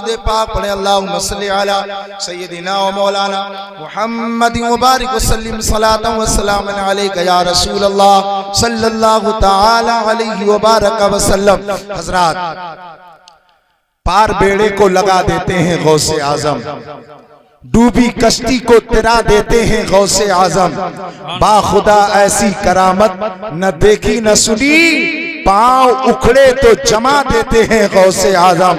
दुरूद पाक पढ़े, अल्लाहुम्मा सल्ली अला सय्यदिना व मौलाना मुहम्मदिन व बारिक वसल्लिम सलातन व सलामन अलैका या रसूल अल्लाह सल्लल्लाहु तआला अलैहि व बारक वसल्लम। हजरात, पार बेड़े को लगा देते हैं गौसे आजम, डूबी कश्ती को तिरा देते हैं गौसे आजम। बाखुदा ऐसी करामत न देखी न सुनी, पांव उखड़े तो जमा देते हैं गौसे आजम।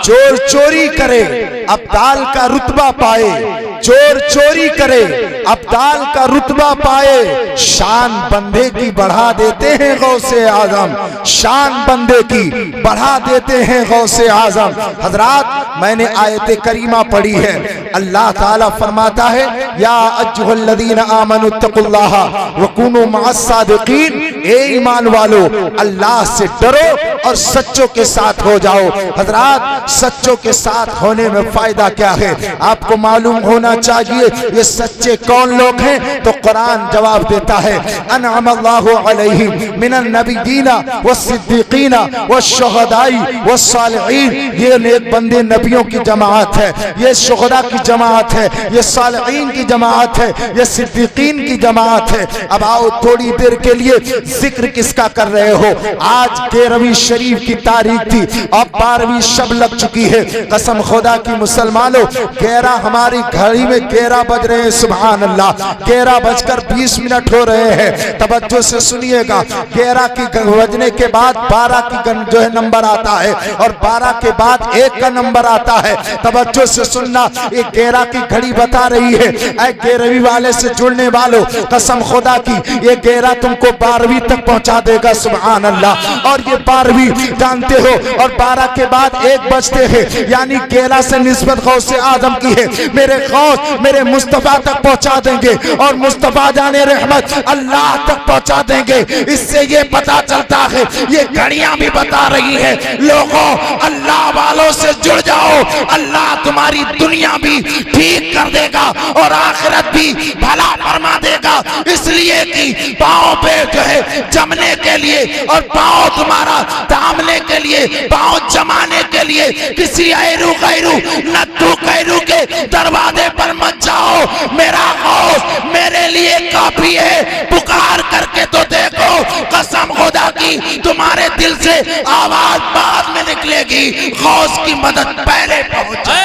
चोर चोरी करे अब्दाल का रुतबा पाए, चोर चोरी करे अब्दाल का रुतबा पाए, शान बंदे की बढ़ा देते हैं गौसे आजम, शान बंदे की बढ़ा देते हैं गौसे आजम। हजरात, मैंने आयत करीमा पढ़ी है, अल्लाह ताला फरमाता है या अय्युहल्लज़ीना आमनु तक़ुल्लाह व कूनू मअस सादिक़ीन, ए ईमान वालो अल्लाह से डरो और सच्चों के साथ हो जाओ। हजरात, सच्चों के साथ होने में फायदा क्या है आपको मालूम होना चाहिए। ये सच्चे कौन लोग हैं? तो कुरान जवाब देता है, अनअमल्लाहु अलैहिम मिनन नबिय्यीना वस्सिद्दीकीना वश्शुहदाई वस्सालिहीन। ये नेक बंदे नबियों की जमात है, ये शुहदा की जमात है, ये सालिहीन की जमात है, ये सिद्दीकीन की जमात है। अब आओ थोड़ी देर के लिए जिक्र किसका कर रहे हो? आज 13वीं शरीफ की तारीख थी, अब 12वीं शब लग चुकी है। कसम खुदा की मुसलमानों, 11 हमारी घड़ी में 11 बज रहे हैं, सुभान अल्लाह, 11:20 हो रहे हैं। तवज्जो से सुनिएगा, 11 की बजने के बाद 12 की जो है नंबर आता है और 12 के बाद 1 का नंबर आता है। तवज्जो से सुनना, ये 11 की घड़ी बता रही है, ऐ 11वीं वाले से जुड़ने वालों, कसम खुदा की ये 11 तुमको 12वीं तक पहुंचा देगा, सुभान अल्लाह। और ये 12वीं जानते हो, और 12 के बाद 1 बजते हैं, यानी 11 से निस्बत गौसे आजम की है। मेरे गौस मेरे मुस्तफा तक पहुंचा देंगे और मुस्तफा जाने रहमत अल्लाह तक पहुंचा देंगे। इससे ये पता चलता है, ये घड़ियां भी बता रही है, लोगों अल्लाह वालों से जुड़ जाओ, अल्लाह तुम्हारी दुनिया भी ठीक कर देगा और आखिरत भी भला फरमा देगा। इसलिए कि पांव पे जो है जमने के लिए और पांव तुम्हारा थामने के लिए, पांव जमाने के लिए किसी ऐरू गैरू नत्थू गैरू के दरवाजे पर मत जाओ। मेरा गौस मेरे लिए काफी है, पुकार करके तो देखो, कसम खुदा की तुम्हारे दिल से आवाज बाद में निकलेगी, गौस की मदद पहले पहुंचे।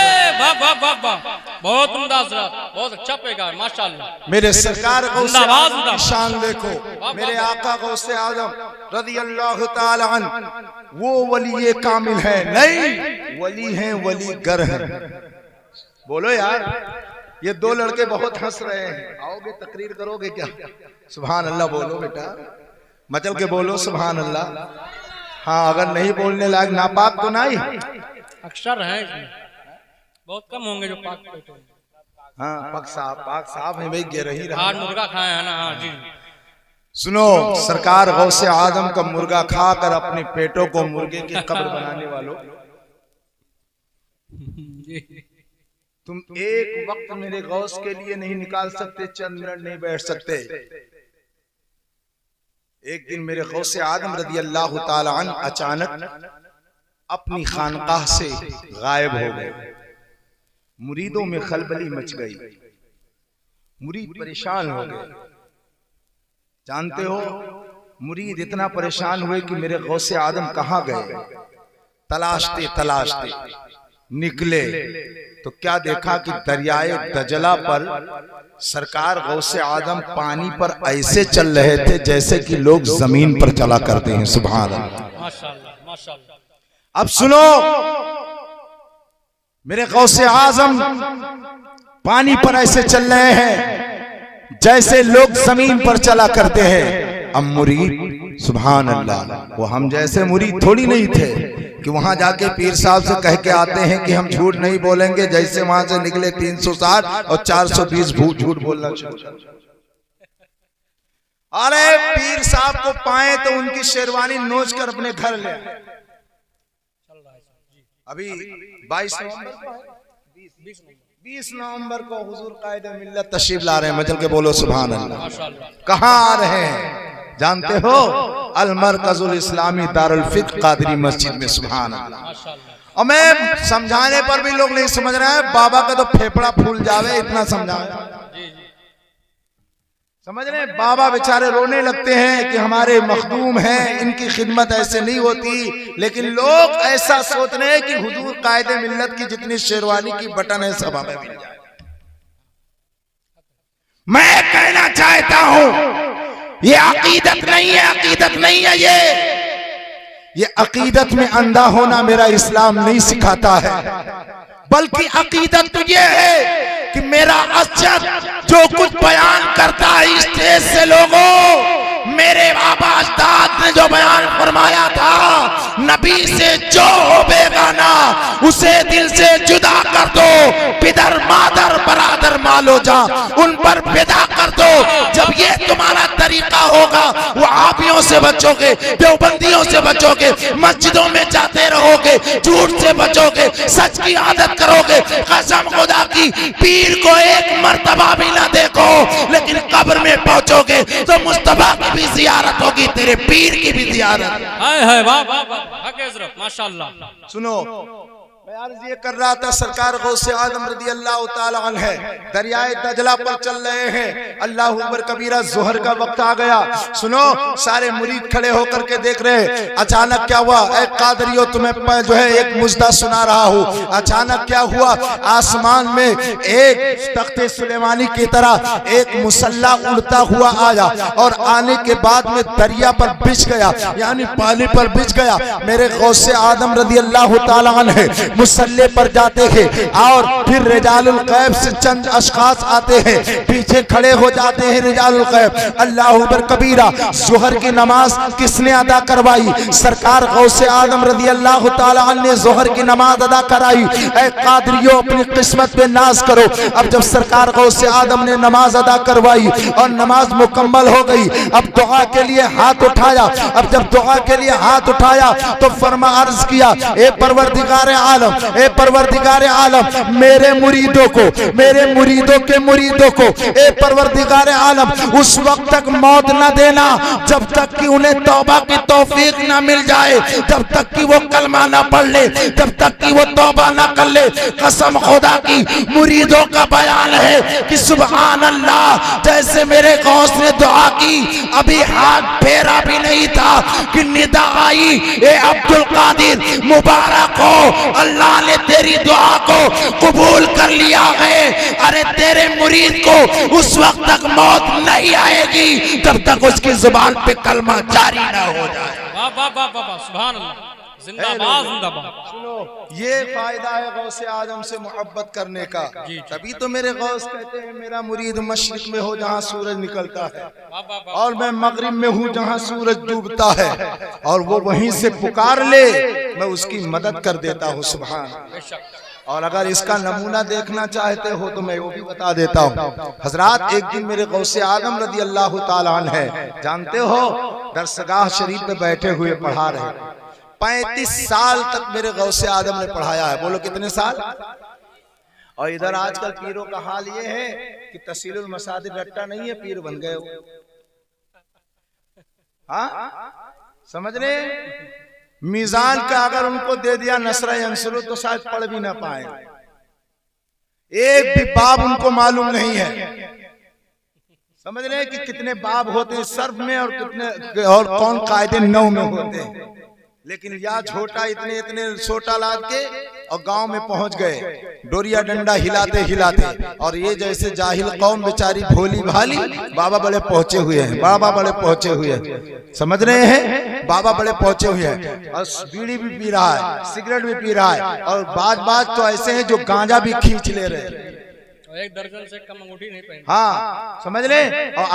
बहुत उम्दा, बहुत अच्छा पेगा, माशाअल्लाह। मेरे सरकार गौसे आज़म की शान देखो, मेरे आका गौसे आज़म रज़ियल्लाहु ताला अन्हु वो वली कामिल है, नहीं वली हैं, वली गर हैं। बोलो यार, ये 2 लड़के बहुत हंस रहे हैं, आओगे तकरीर करोगे क्या? सुभान अल्लाह बोलो बेटा, मचल के बोलो सुभान अल्लाह। हाँ, अगर नहीं बोलने लायक नापाक तो नहीं, अक्सर है बहुत कम होंगे जो पाक बैठे। हाँ, पाक साहब है भाई, गिर ही रहा। आज मुर्गा खाए है ना? हाँ जी। सुनो, सरकार गौसे आजम का मुर्गा खाकर अपने पेटों को मुर्गे की कब्र बनाने वालों, तुम एक वक्त मेरे गौस के लिए नहीं निकाल सकते, चंद मिनट नहीं बैठ सकते। एक दिन मेरे गौसे आजम रज़ियल्लाहु ताला अन्हु अचानक अपनी खानकाह से गायब हो गए। मुरीदों में खलबली मच गई, मुरीद परेशान हो गए। जानते हो, मुरीद इतना परेशान हुए कि मेरे गौसे आदम कहाँ गए। तलाशते निकले तो क्या देखा कि दरियाए दजला पर सरकार गौसे आदम पानी पर ऐसे चल रहे थे जैसे कि लोग जमीन पर चला करते हैं। सुभान अल्लाह, माशाअल्लाह, माशाअल्लाह। अब सुनो, मेरे गौसे आजम पानी पर ऐसे चल रहे हैं जैसे लोग जमीन पर चला करते हैं। अब मुरीद, सुभान अल्लाह, वो हम जैसे मुरीद थोड़ी नहीं थे कि वहां जाके पीर साहब से कह के आते हैं कि हम झूठ नहीं बोलेंगे, जैसे वहां से निकले 360 और 420 झूठ बोलना शुरू। अरे पीर साहब को पाए तो उनकी शेरवानी नोच कर अपने घर ले आए। अभी 22 नवंबर को हुजूर कायदे मिल्लत तशरीफ ला रहे हैं, मचल के बोलो सुभान अल्लाह। कहाँ आ रहे हैं जानते हो? अल मरकजुल इस्लामी दारुल फिक्र कादरी मस्जिद में, सुभान अल्लाह। और मैं समझाने पर भी लोग नहीं समझ रहे हैं। बाबा का तो फेफड़ा फूल जावे इतना समझाया। समझ रहे हैं? बाबा बेचारे रोने लगते हैं कि हमारे मखदूम हैं, इनकी खिदमत ऐसे नहीं होती। लेकिन लोग ऐसा सोच रहे हैं कि हुजूर कायदे मिल्लत की जितनी शेरवानी की बटन है सब हमें मिल जाए। मैं कहना चाहता हूं ये अकीदत नहीं है, अकीदत नहीं है। ये अकीदत में अंधा होना मेरा इस्लाम नहीं सिखाता है, बल्कि अकीदत तो ये है कि मेरा अशद जो कुछ बयान करता है स्टेज से, लोगों मेरे बाबा अजदाद ने जो बयान फरमाया था, नबी से जो हो बेगाना उसे दिल से जुदा कर दो, पिदर मादर बरादर मालो जा उन पर फिदा कर दो। जब ये तुम्हारा तरीका होगा, वहाबियों से बचोगे, देवबंदियों से बचोगे, मस्जिदों में जाते रहोगे, झूठ से बचोगे, सच की आदत करोगे। कसम खुदा की, पीर को एक मर्तबा भी ना देखो, लेकिन कब्र में पहुंचोगे तो मुस्तफा की भी जियारत होगी, तेरे पीर की भी जियारत। हाय हाय वाह वाह वाह, हक हज़रत माशाअल्लाह। सुनो, मैं अर्ज ये कर रहा था, सरकार गौसे आदम रदी अल्लाह ताला अन्हु दरियाए दजला पर चल रहे हैं। अल्लाह अकबर कबीरा, जोहर का वक्त आ गया। सुनो, सारे मुरीद खड़े होकर के देख रहे। अचानक क्या हुआ? ऐ कादरियो, तुम्हें जो है एक मुजदा सुना रहा हूँ। अचानक क्या हुआ? आसमान में एक तख्ते सुलेमानी की तरह एक मुसल्ला उड़ता हुआ आया और आने के बाद में दरिया पर बिछ गया, यानी पानी पर बिछ गया। मेरे गौसे आदम रदी अल्लाह ताला अन्हु मुसल्ले पर जाते हैं और फिर रिजालुल गैब से चंद अशखास आते हैं, पीछे खड़े हो जाते हैं रिजालुल गैब। अल्लाह अकबर कबीरा, जोहर की नमाज किसने अदा करवाई? सरकार गौसे आदम रदी अल्लाह ताला अन्हु ने जोहर की नमाज अदा कराई। ऐ कादरियों, अपनी किस्मत पे नाज करो। अब जब सरकार गौसे आदम ने नमाज अदा करवाई और नमाज मुकम्मल हो गई, अब दुआ के लिए हाथ उठाया। अब जब दुआ के लिए हाथ उठाया तो फरमा अर्ज किया, ए परवरदिगार आलम, ए परवरदिगार आलम, मेरे मुरीदों को, मेरे मुरीदों के मुरीदों को ए परवरदिगार आलम उस वक्त तक मौत न देना जब तक कि उन्हें तौबा की तौफीक ना मिल जाए, जब तक कि वो कलमा ना पढ़ ले, जब तक कि वो तौबा ना कर ले। कसम खुदा की, मुरीदों का बयान है कि सुभान अल्लाह, जैसे मेरे गौस ने दुआ की, अभी हाथ फेरा भी नहीं था कि निदा आई, ए अब्दुल कादिर मुबारक हो, अल्लाह ने तेरी दुआ को कबूल कर लिया है। अरे तेरे मुरीद को उस वक्त तक मौत नहीं आएगी जब तक उसकी जुबान पे कलमा जारी ना हो जाए। वाह वाह वाह वाह, सुभान अल्लाह, जिंदाबाद जिंदाबाद। सुनो, ये फायदा है गौसे आदम से मोहब्बत करने का। तभी तो मेरे गौस कहते हैं, मेरा मुरीद मशरिक में हो जहाँ सूरज निकलता है, और मैं मगरिब में हूँ जहाँ सूरज डूबता है, और वो वहीं से पुकार ले, मैं उसकी मदद कर देता हूँ। सुभान। और अगर इसका नमूना देखना चाहते हो तो मैं वो भी बता देता हूँ। हजरात, एक दिन मेरे गौसे आदम रदी अल्लाह ताला अन्हु है, जानते हो, दरसगाह शरीफ पे बैठे हुए पढ़ा रहे। 35 साल तक मेरे गौसे आदम ने पढ़ाया है। बोलो कितने साल? और इधर आजकल पीरों का हाल ये है कि तहसीलुल मसाजिद रट्टा नहीं है, पीर बन गए हो। हाँ, समझ रहे? मीजान का अगर उनको दे दिया नसरा अंसुर तो शायद पढ़ भी ना पाए। एक भी बाब उनको मालूम नहीं है। समझ रहे हैं कि कितने बाब होते हैं सर्फ में और कितने और कौन कायदे नौ में होते हैं। लेकिन या छोटा इतने इतने छोटा लाद के और गांव में पहुंच गए, डोरिया डंडा हिलाते हिलाते। और ये जैसे जाहिल कौम बेचारी भोली भाली, बाबा बड़े पहुंचे हुए हैं, बाबा बड़े पहुंचे हुए हैं। समझ रहे हैं? बाबा बड़े पहुंचे हुए हैं और बीड़ी भी पी रहा है, सिगरेट भी पी रहा है, और बात तो ऐसे हैं जो गांजा भी खींच ले रहे हैं। एक दर्जन से कम अंगूठी नहीं पहनी। हाँ, समझ ले। और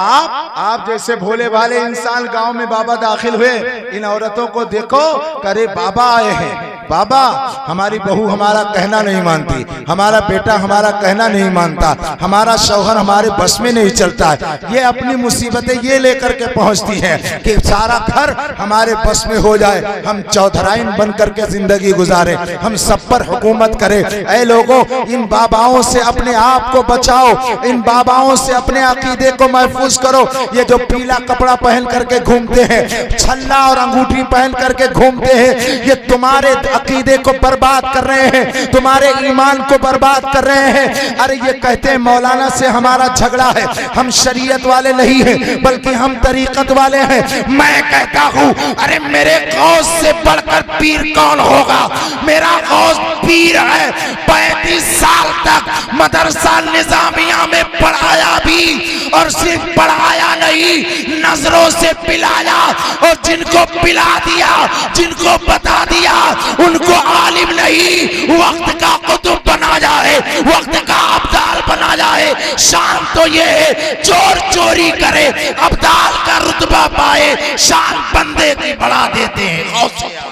आप जैसे भोले भाले इंसान गांव में बाबा दाखिल हुए, इन औरतों को देखो, करे बाबा आए हैं, बाबा हमारी बहू हमारा कहना नहीं मानती, हमारा बेटा हमारा कहना नहीं मानता, हमारा शौहर हमारे बस में नहीं चलता है। ये अपनी मुसीबतें ये लेकर के पहुंचती हैं कि सारा घर हमारे बस में हो जाए, हम चौधराइन बन करके जिंदगी गुजारे, हम सब पर हुकूमत करें। ऐ लोगों, इन बाबाओं से अपने आप को बचाओ, इन बाबाओं से अपने अकीदे को महफूज करो। ये जो पीला कपड़ा पहन करके घूमते हैं, छल्ला और अंगूठी पहन करके घूमते हैं, ये तुम्हारे अकीदे को बर्बाद कर रहे हैं, तुम्हारे ईमान को बर्बाद कर रहे हैं। अरे ये कहते हैं मौलाना से हमारा झगड़ा है, हम शरीयत वाले नहीं हैं बल्कि हम तरीकत वाले हैं। मैं कहता हूँ अरे मेरे गौस से बढ़कर पीर कौन होगा? मेरा गौस पीर है। 35 साल तक मदरसा निजामिया में पढ़ाया भी, और सिर्फ पढ़ाया नहीं, नजरों से पिलाया, और जिनको पिला दिया, जिनको बता दिया, उनको आलिम नहीं वक्त का कुतुब बना जाए, वक्त का अब्दाल बना जाए। शान तो ये है चोर चोरी करे अब्दाल का रुतबा पाए, शान बंदे की बढ़ा देते हैं।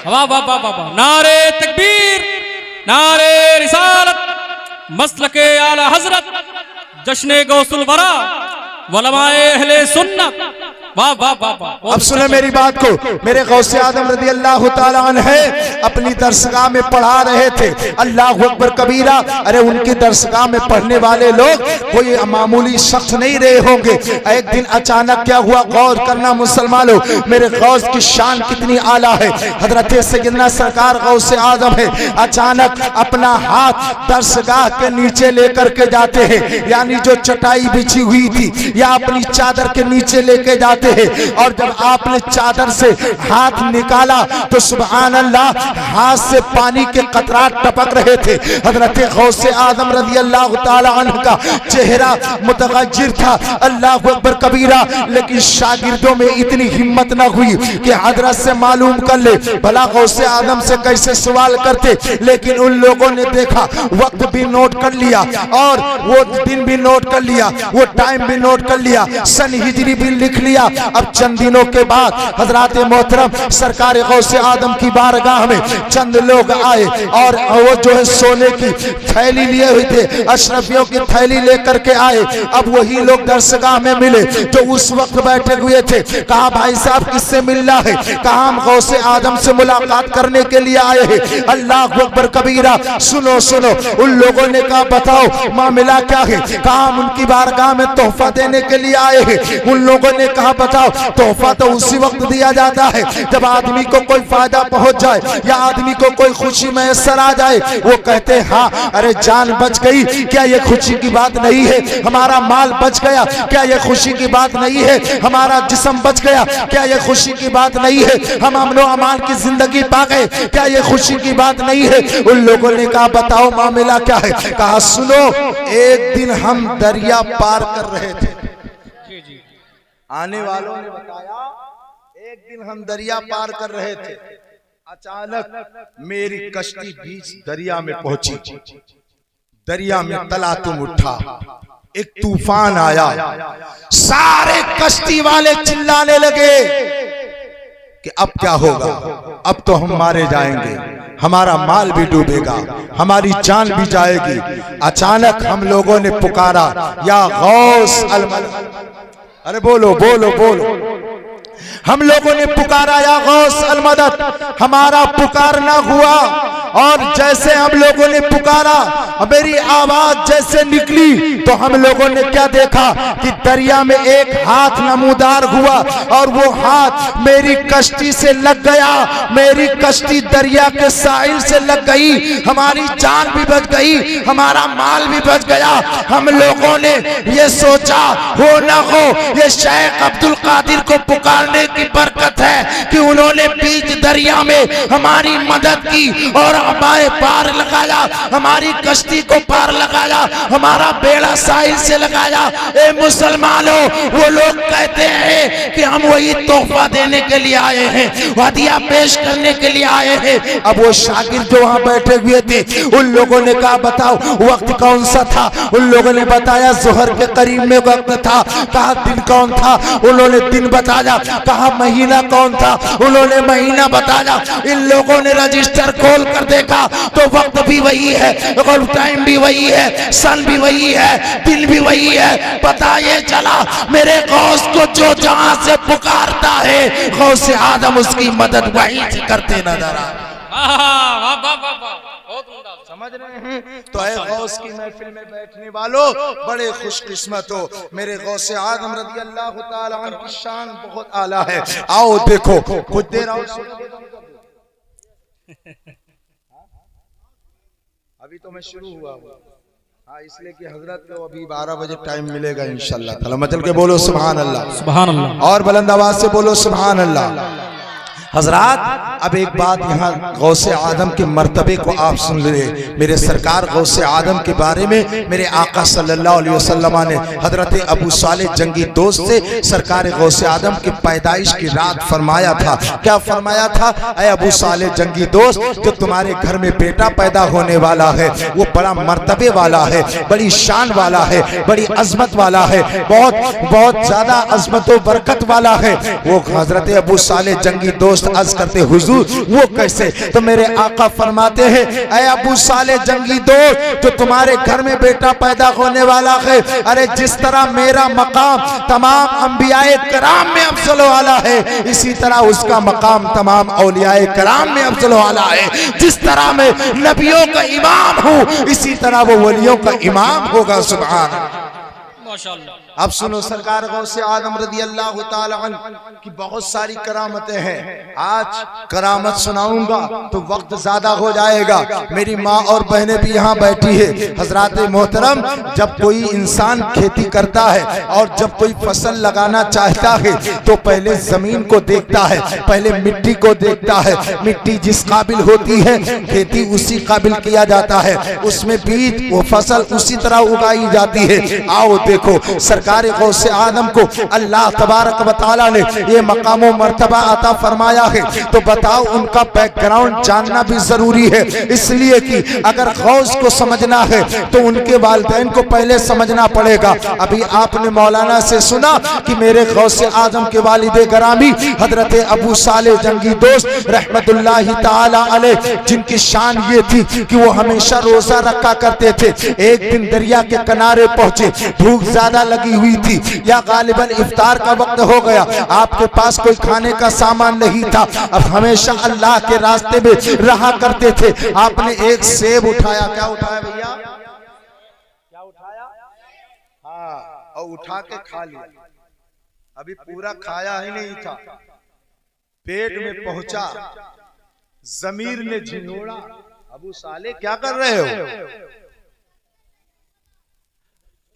वाह वाह वाह वाह, नारे तकबीर, नारे रिसालत, मसलके आला हजरत, जश्ने गौसुल वरा, वलमाए अहले सुन्नत। वाह वाह वाह वाह। अब सुने मेरी बात को, मेरे गौसे आदम रज़ी अल्लाह तआला अन्हु अपनी दरसगाह में पढ़ा रहे थे, अल्लाह अकबर कबीरा। अरे उनकी दरसगाह में पढ़ने वाले लोग कोई मामूली शख्स नहीं रहे होंगे। एक दिन अचानक क्या हुआ, गौर करना मुसलमानों, मेरे गौस की शान कितनी आला है। हजरत सैयदना सरकार गौसे आदम है, अचानक अपना हाथ दरसगाह के नीचे लेकर के जाते हैं, यानी जो चटाई बिछी हुई थी या अपनी चादर के नीचे लेके जाते हैं। और जब आपने चादर से हाथ निकाला तो सुभान अल्लाह, हाथ से पानी के कतरात टपक रहे थे। हजरत गौसे आदम रज़ी अल्लाह तआला अन्हु का चेहरा मुतगय्यर था, अल्लाह अकबर कबीरा। लेकिन शागिर्दों में इतनी हिम्मत न हुई कि हजरत से मालूम कर ले, भला गौसे आदम से कैसे सवाल करते। लेकिन उन लोगों ने देखा, वक्त भी नोट कर लिया, और वो दिन भी नोट कर लिया, वो टाइम भी नोट कर लिया, सन हिजरी भी लिख लिया। अब चंद दिनों के बाद हजरत मोहतरम सरकार गौसे आदम की बारगाह में चंद लोग आए, और वो जो है सोने की थैली लिए हुए थे, अशरफियों की थैली लेकर के आए। अब वही लोग दरसगाह में मिले जो उस वक्त बैठे हुए थे। कहा भाई साहब किससे मिलना है? कहा हम गौसे आदम से मुलाकात करने के लिए आए हैं। अल्लाह अकबर कबीरा। सुनो सुनो, उन लोगों ने कहा बताओ मामला क्या है? कहा हम उनकी बारगाह में तोहफा देने के लिए आए हैं। उन लोगों ने कहा बताओ, तोहफा तो उसी वक्त दिया जाता है जब आदमी को कोई फायदा पहुंच जाए या आदमी को कोई खुशी मैसर आ जाए। वो कहते हैं हाँ, अरे जान बच गई, क्या ये खुशी की बात नहीं है? हमारा माल बच गया, क्या ये खुशी की बात नहीं है? हमारा जिस्म बच गया, क्या ये खुशी की बात नहीं है? हम अमनो अमान की जिंदगी पा गए, क्या ये खुशी की बात नहीं है? उन लोगों ने कहा बताओ मामला क्या है? कहा सुनो, एक दिन हम दरिया पार कर रहे थे। आने वालों ने बताया एक दिन हम दरिया पार कर रहे थे, अचानक मेरी कश्ती बीच दरिया में पहुंची। दरिया में तलातुम उठा, एक तूफान आया, सारे कश्ती वाले चिल्लाने लगे कि अब क्या होगा, अब तो हम मारे जाएंगे, हमारा माल भी डूबेगा, हमारी जान भी जाएगी। अचानक हम लोगों ने पुकारा या गौस अल मदद। अरे बोलो बोलो बोलो, हम लोगों ने पुकारा या गौस अल मदद। हमारा पुकारना हुआ, और जैसे हम लोगों ने पुकारा, मेरी आवाज जैसे निकली तो हम लोगों ने क्या देखा कि दरिया में एक हाथ नमूदार हुआ, और वो हाथ मेरी कश्ती से लग गया। मेरी कश्ती दरिया के साहिल से लग गई, हमारी जान भी बच गई, हमारा माल भी बच गया। हम लोगों ने ये सोचा हो ना हो, ये शेख अब्दुल कादिर को पुकारने की बरकत है कि उन्होंने बीच दरिया में हमारी मदद की और हमारे पार लगाया, हमारी कश्ती को पार लगाया, हमारा बेड़ा साहिल से लगाया। ए मुसलमानों, वो लोग कहते हैं कि हम वही तोहफा देने के लिए आए हैं, हदिया पेश करने के लिए आए हैं। अब वो शागिर्द जो वहां बैठे हुए थे, उन लोगों ने कहा बताओ वक्त कौन सा था? उन लोगों ने बताया जोहर के करीब में वक्त था। कहा दिन कौन था? उन्होंने दिन बताया। कहा महीना कौन था? उन्होंने महीना बताया। इन लोगों ने रजिस्टर खोल कर देखा तो वक्त भी वही है, टाइम भी वही है, सन भी वही है, दिन भी वही है। पता ये चला मेरे गौस को जो जहां से पुकारता है, गौसे आदम उसकी मदद वहीं से करते नजर आ। समझ रहे हैं? तो है गौस की महफिल में बैठने वालों, बड़े खुशकिस्मत हो। मेरे गौसे आदम रज़ी अल्लाह तआला अन्हु की शान बहुत आला है। आओ देखो, कुछ देर आओ। अभी तो मैं शुरू हुआ हूँ, हाँ, इसलिए कि हजरत को अभी 12 बजे टाइम मिलेगा इंशाल्लाह ताला। मचल के बोलो सुभान अल्लाह, सुभान अल्लाह, और बुलंद आवाज से बोलो सुभान अल्लाह। हजरात, अब एक बात यहाँ गौसे आदम के मर्तबे को आप सुन ले। मेरे सरकार गौसे आदम के बारे में मेरे आका सल्लल्लाहु अलैहि वसल्लम ने हजरत अबू सालेह जंगी दोस्त से सरकार गौसे आदम की पैदाइश की रात फरमाया था। क्या फरमाया था? ऐ अबू सालेह जंगी दोस्त, जो तुम्हारे घर में बेटा पैदा होने वाला है वो बड़ा मर्तबे वाला है, बड़ी शान वाला है, बड़ी अजमत वाला है, बहुत बहुत ज्यादा अजमत व बरकत वाला है। वो हजरत अबू सालेह जंगी दोस्त अर्ज करते, हुजूर वो कैसे? तो मेरे आका फरमाते हैं, ऐ अबू सालेह जंगी दोस्त, जो तुम्हारे घर में बेटा पैदा होने वाला है, अरे जिस तरह मेरा मकाम तमाम अंबियाए कराम में अफजल वाला है, इसी तरह उसका मकाम तमाम औलियाए कराम में अफजल वाला है। जिस तरह मैं नबियों का इमाम हूँ, इसी तरह वो वलियों का इमाम होगा। सुभान माशाअल्लाह। अब सुनो, सरकार गौसे आदम रदी अल्लाह ताला अन्हु की बहुत सारी करामतें हैं। आज करामत सुनाऊंगा तो वक्त ज्यादा हो जाएगा। मेरी माँ और बहनें भी यहाँ बैठी है। हजरात मोहतरम, जब कोई इंसान खेती करता है और जब कोई फसल लगाना चाहता है तो पहले जमीन को देखता है, पहले मिट्टी को देखता है। मिट्टी जिस काबिल होती है खेती उसी काबिल किया जाता है, उसमें बीज वो फसल उसी तरह उगाई जाती है। आओ देखो, सरकार गौसे आदम को अल्लाह तबारक व तआला ने ये मकाम व मर्तबा अता फरमाया है, तो बताओ उनका बैकग्राउंड जानना भी जरूरी है। इसलिए कि अगर गौस को समझना है तो उनके वालिदैन को पहले समझना पड़ेगा। अभी आपने मौलाना से सुना कि मेरे गौसे आदम के वालिद गरामी हजरत अबू सालेह जंगी दोस्त रहमतुल्लाहि ताला अलैह, जिनकी शान ये थी कि वो हमेशा रोजा रखा करते थे। एक दिन दरिया के किनारे पहुंचे, भूख ज्यादा लगी हुई थी या गालिबन इफ्तार का वक्त हो गया, आपके पास कोई खाने का सामान नहीं था। अब हमेशा अल्लाह के रास्ते में रहा करते थे। आपने एक सेब उठाया। क्या उठाया भैया? क्या उठाया? हाँ, और उठा के खा लिया। अभी पूरा खाया ही नहीं था, पेट में पहुंचा, जमीर ने झिंझोड़ा, अबू सालेह क्या कर रहे हो?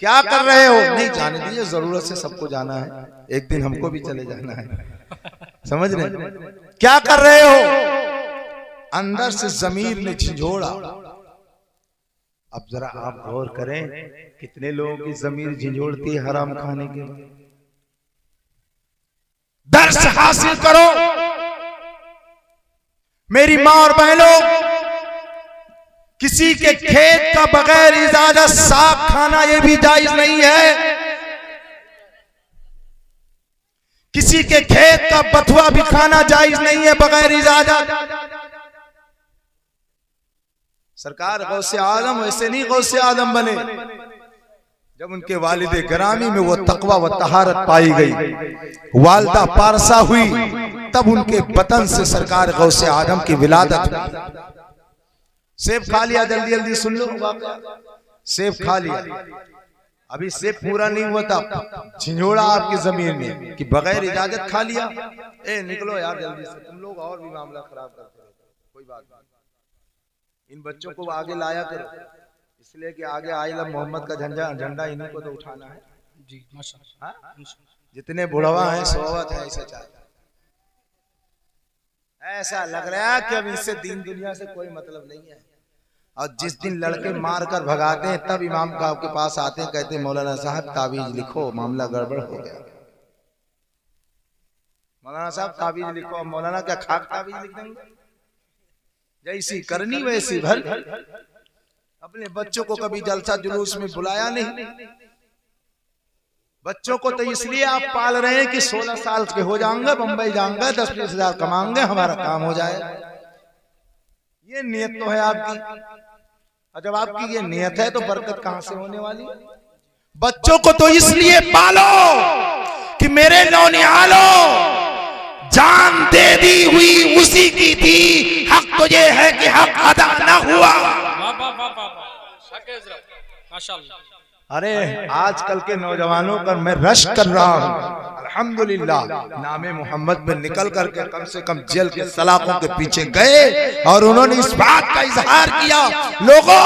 क्या कर रहे हो? नहीं जाने दीजिए, जरूरत से सबको जाना है, एक दिन हमको भी चले जाना है, समझ रहे? क्या कर रहे हो? अंदर से जमीर ने झिंझोड़ा। अब जरा आप गौर करें, कितने लोगों की जमीर झिंझोड़ती है हराम खाने के बाद। दर्श हासिल करो मेरी माँ और बहनों, किसी के खेत का बगैर इजाजत साग खाना यह भी जायज नहीं है। किसी के खेत का बथुआ भी खाना जायज नहीं है बगैर इजाजत। सरकार गौसे आदम वैसे नहीं गौसे आदम बने। जब उनके वालिद गरामी में वो तकवा व तहारत पाई गई, वालदा पारसा हुई, तब उनके बतन से सरकार गौसे आदम की विलादत हुई। सेब खा लिया, जल्दी जल्दी सुन लो, सेब खा लिया। अभी सेब पूरा नहीं हुआ था, झिंझोड़ा आपकी जमीन में कि बगैर इजाजत खा लिया। ए निकलो यार जल्दी से, तुम लोग और भी मामला खराब करते रहते। कोई बात नहीं, इन बच्चों को आगे लाया करो, इसलिए कि आगे आइला मोहम्मद का झंडा इन्हीं को तो उठाना है जी। माशाअल्लाह, जितने बुढ़वा हैं सोवत है, ऐसा चाहता। ऐसा लग रहा है कि अब इससे दीन दुनिया से कोई मतलब नहीं है। और जिस दिन लड़के मार कर भगाते हैं तब इमाम का आपके पास आते हैं, कहते हैं मौलाना साहब ताबीज लिखो, मामला गड़बड़ हो गया। मौलाना साहब ताबीज लिखो। मौलाना क्या खाक ताबीज लिख देंगे? जैसी करनी वैसी भर। अपने बच्चों को कभी जलसा जुलूस में बुलाया नहीं। बच्चों को तो इसलिए आप पाल रहे हैं कि 16 साल के हो जाएंगे, बंबई जाएंगे, 10-20 हजार कमाएंगे, हमारा काम हो जाए। ये नियत तो है आपकी। और जब आपकी ये नियत है तो बरकत कहां से होने वाली? बच्चों को तो इसलिए पालो कि मेरे नौनिहालो जान दे दी हुई उसी की थी, हक तो ये है कि हक अदा न हुआ। माशाअल्लाह। अरे आजकल के नौजवानों का मैं रश कर रहा हूँ, अल्हम्दुलिल्लाह नामे मोहम्मद में निकल करके कम से कम जेल के सलाखों के पीछे गए और उन्होंने इस बात का इजहार किया, लोगों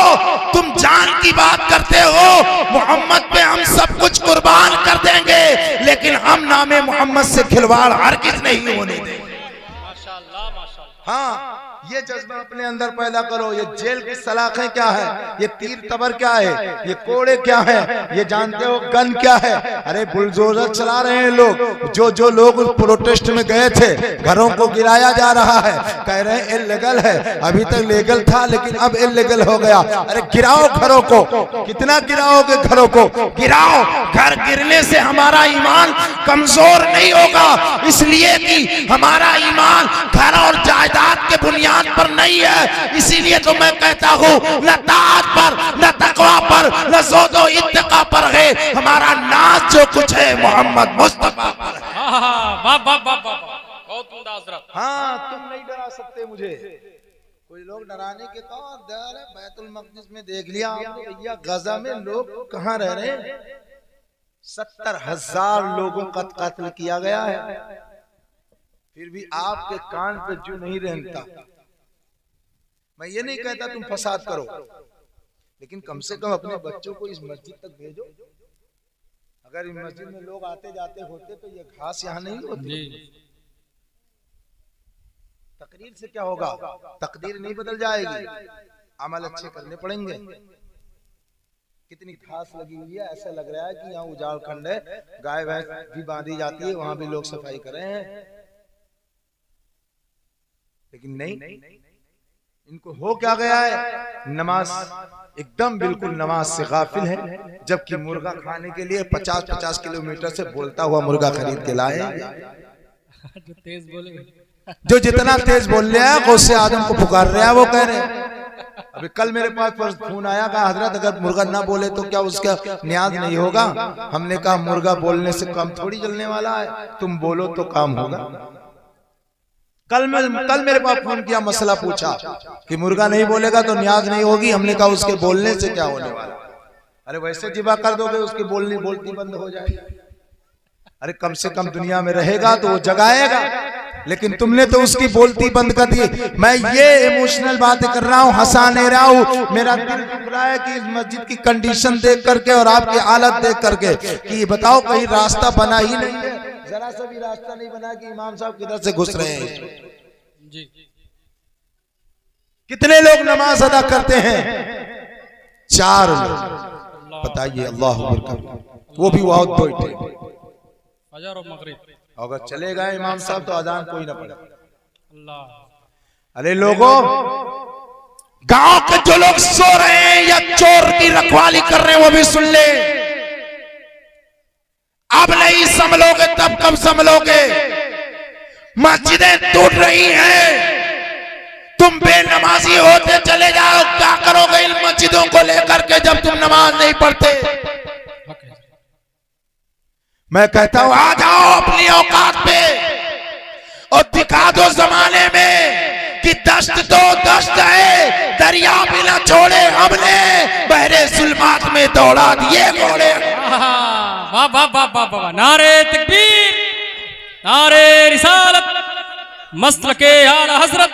तुम जान की बात करते हो, मोहम्मद पे हम सब कुछ कुर्बान कर देंगे, लेकिन हम नामे मोहम्मद से खिलवाड़ हरगिज़ नहीं होने देंगे। माशाअल्लाह माशाअल्लाह। हाँ, ये जज्बा अपने अंदर पैदा करो। ये जेल की सलाखें क्या है, ये तीर तबर क्या है, ये कोड़े क्या है, ये जानते हो गन क्या है। अरे बुलडोजर चला रहे हैं लोग, जो लोग प्रोटेस्ट में गए थे घरों को गिराया जा रहा है, कह रहे हैं इल्लीगल है, अभी तक लीगल था लेकिन अब इल्लीगल हो गया। अरे गिराओ घरों को, कितना गिराओगे घरों को, गिराओ। घर गिरने से हमारा ईमान कमजोर नहीं होगा, इसलिए कि हमारा ईमान घर और जायदाद के बुनियाद पर नहीं है। इसीलिए तो मैं कहता हूँ न ताअत पर, न तकवा पर, न ज़ुहद इत्तिका पर है, हमारा नाज जो कुछ है मोहम्मद मुस्तफा पर है। बहुत उम्दा हज़रत। हाँ, तुम नहीं डरा सकते मुझे। कोई लोग डराने के तौर पर बैतुल मक़दिस में देख लिया आपने भैया, गजा में लोग कहाँ रह रहे हैं, 70,000 लोगों का कत्ल किया गया है, फिर भी आपके कान पे जो नहीं रहता। मैं ये नहीं कहता तुम फसाद करो, लेकिन कम से कम अपने बच्चों को इस मस्जिद तक भेजो। अगर इस मस्जिद में लोग आते जाते होते तो ये घास यहाँ नहीं होती। तकदीर से क्या होगा, तकदीर नहीं बदल जाएगी, अमल अच्छे करने पड़ेंगे। कितनी घास लगी हुई है, ऐसा लग रहा है कि यहाँ उजाड़ खंड है, गाय भैंस भी बांधी जाती है, वहां भी लोग सफाई कर रहे हैं, लेकिन नहीं, इनको हो क्या गया है, नमाज एकदम बिल्कुल नमाज से गाफिल है। जबकि मुर्गा खाने के लिए 50-50 किलोमीटर से बोलता हुआ मुर्गा खरीद के लाए। जो तेज बोले, जो जितना तेज बोल रहा है गौसे आदम को पुकार रहा है, वो कह रहे हैं। अभी कल मेरे पास फोन आया, कहा हजरत अगर मुर्गा ना बोले तो क्या उसका न्याज नहीं होगा। हमने कहा मुर्गा बोलने से काम थोड़ी चलने वाला है, तुम बोलो तो काम होगा। कल मेरे पास फोन किया, मसला पूछा कि मुर्गा नहीं बोलेगा तो न्याज नहीं होगी। हमने कहा उसके बोलने से क्या होने वाला। अरे वैसे जिबा कर दोगे उसकी बोलती बंद हो जाएगी। अरे कम से कम दुनिया में रहेगा तो वो जगाएगा, लेकिन तुमने तो उसकी बोलती बंद कर दी। मैं ये इमोशनल बातें कर रहा हूँ, हंसा नहीं रहा हूँ, मेरा दिल दुख रहा है कि इस मस्जिद की कंडीशन देख करके और आपकी हालत देख करके कि बताओ कहीं रास्ता बना ही नहीं है, जरा सा भी रास्ता नहीं बना कि इमाम साहब किधर से घुस रहे हैं। जी, कितने लोग नमाज अदा करते हैं, 4 लोग, बताइए अल्लाह अकबर, वो भी बहुत बैठे। फजर और मगरिब अगर चले गए इमाम साहब तो अजान कोई ना पड़े। अल्लाह। अरे लोगों, गांव के जो लोग सो रहे हैं या चोर की रखवाली कर रहे हैं वो भी सुन ले। अब नहीं संभलोगे तब कब संभलोगे। मस्जिदें टूट रही हैं, तुम बेनमाजी होते चले जाओ, क्या करोगे इन मस्जिदों को लेकर के जब तुम नमाज नहीं पढ़ते। मैं कहता हूं आ जाओ अपनी औकात पे और दिखा दो जमाने में कि दस्त तो दस्त है, दरिया भी ना छोड़े हमने, बहरे जुल्मात में दौड़ा दिए घोड़े। वाह वाह वाह वाह वाह, नारे तकबीर, नारे रिसालत, मसलके आला हजरत,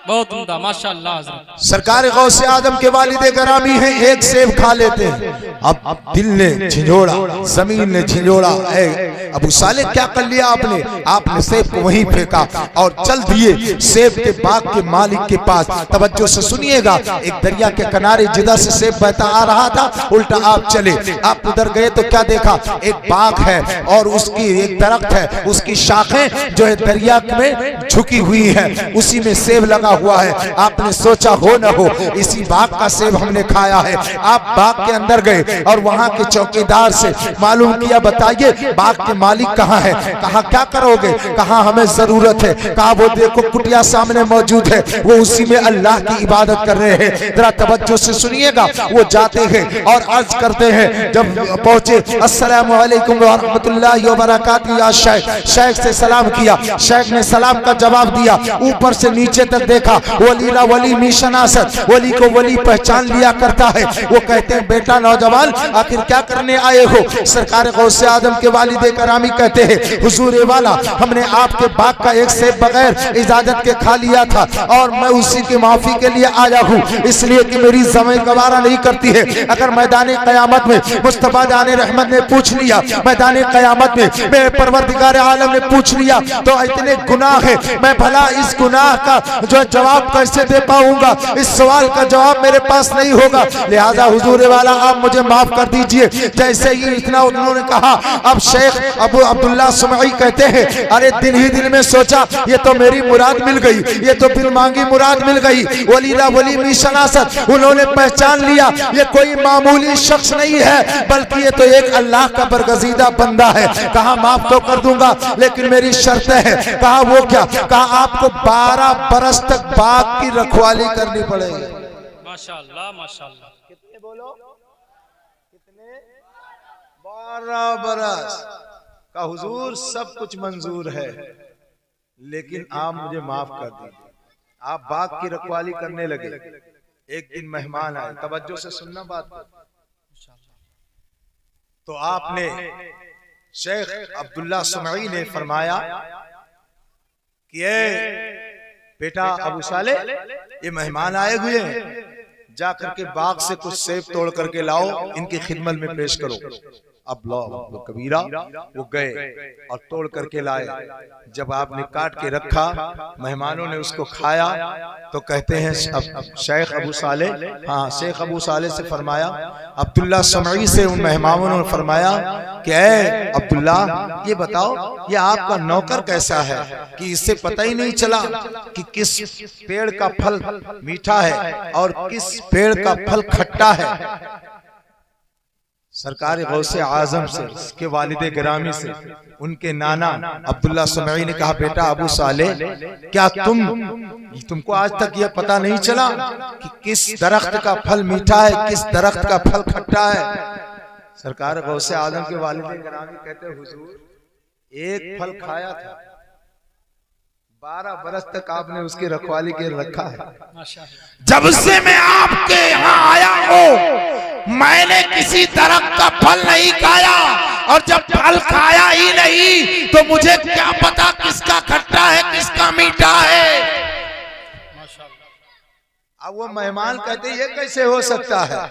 बहुत उम्दा माशाअल्लाह हजरत। सरकार गौसे आदम के वालिदे गरामी हैं, एक सेब खा लेते हैं, अब दिल ने झिझोड़ा, जमीन ने झिझोड़ा, अबू साले क्या कर लिया आपने सेब को वहीं फेंका और चल दिए सेब के बाग के मालिक के पास। तवज्जो से सुनिएगा, एक दरिया के किनारे जिधर से सेब बहता आ रहा था, उल्टा आप चले, आप उधर गए तो क्या देखा, एक बाग है और उसकी एक दरख्त है, उसकी शाखें जो है दरिया में झुकी हुई है, उसी में सेब लगा हुआ है। आपने सोचा हो न हो इसी बाग का सेब हमने खाया है। आप बाग के अंदर गए और वहां के चौकीदार से मालूम किया, बताइए बाग के मालिक कहाँ है। कहा क्या करोगे, कहा हमें जरूरत है। कहा वो देखो कुटिया सामने मौजूद है, वो उसी में अल्लाह की इबादत कर रहे हैं। जरा तवज्जो से सुनिएगा, वो जाते हैं और अर्ज करते हैं, जब पहुंचे अस्सलामु अलैकुम व रहमतुल्लाहि व बरकातुहू या शेख, शेख से सलाम किया, शेख ने सलाम का जवाब दिया, ऊपर से नीचे तक देखा वली ला वली मिशनासत, वली को वली पहचान लिया करता है। वो कहते हैं बेटा नौजवान आखिर क्या करने आए हो? सरकार गौसे आदम के वालिद करामी कहते हैं हुजूर वाला हमने आपके बाग का एक सेब बगैर इजाजत के खा लिया था और मैं उसी की माफी के लिए आया हूँ, इसलिए कि मेरी ज़मीन गवारा नहीं करती है। अगर मैदान क़यामत में मुस्तफा जाने रहमत ने पूछ लिया, मैदान क़यामत में मेरे परवरदिगार आलम ने पूछ लिया तो इतने गुनाह है, मैं भला इस गुनाह का जो जवाब कैसे दे पाऊंगा? इस सवाल का जवाब मेरे पास नहीं होगा, लिहाजा हुजूर वाला आप मुझे माफ कर दीजिए। जैसे ही इतना उन्होंने कहा, अब शेख अबू अब्दुल्ला सुमई कहते हैं अरे दिन ही दिन में सोचा ये तो मेरी मुराद मिल गई, ये तो बिन मांगी मुराद मिल गई। वलीला वली मिशनासत, उन्होंने पहचान लिया ये कोई मामूली शख्स नहीं है बल्कि ये तो एक अल्लाह का बरगजीदा बंदा है। कहा माफ तो कर दूंगा लेकिन मेरी शर्त है। कहा वो क्या? कहा आपको 12 बरस तक बाग की रखवाली करनी पड़ेगी। माशाअल्लाह माशाअल्लाह। कितने बोलो? कितने? 12 बरस का हुजूर सब कुछ मंजूर है लेकिन आप मुझे माफ कर दीजिए। आप बाग की रखवाली करने लगे। एक दिन मेहमान आए, तवज्जो से सुनना बात। तो आपने शेख अब्दुल्ला सुमई ने फरमाया कि बेटा अबू साले ये मेहमान आए हुए हैं, जा करके बाग से कुछ सेब तोड़ करके लाओ, इनकी खिदमत में पेश करो। अब लो कबीरा वो गए और तोड़ करके लाए। जब आपने काट के रखा, मेहमानों ने उसको खाया तो कहते हैं शेख अबू साले, हाँ शेख अबू साले से फरमाया, अब्दुल्ला सुमई से उन मेहमानों ने फरमाया कि ऐ अब्दुल्ला ये बताओ ये आपका नौकर कैसा है कि इससे पता ही नहीं चला कि किस पेड़ का फल मीठा है और किस पेड़ का फल खट्टा है। सरकार गौसे आजम से, के वालिदे गिरामी से, उनके नाना अब्दुल्ला सुमई ने कहा बेटा अबू साले क्या तुमको आज तक यह पता नहीं चला कि किस दरख्त का फल मीठा है, किस दरख्त का फल खट्टा है? सरकार गौसे आजम के वालिदे गिरामी कहते हुजूर एक फल खाया था, 12 बरस तक आपने उसकी रखवाली के रखा है। जब से मैं आपके यहाँ आया हूँ मैंने किसी दरख्त का फल नहीं खाया, और जब फल खाया ही नहीं तो मुझे क्या पता किसका खट्टा है किसका मीठा है। अब वो मेहमान कहते ये कैसे हो सकता है,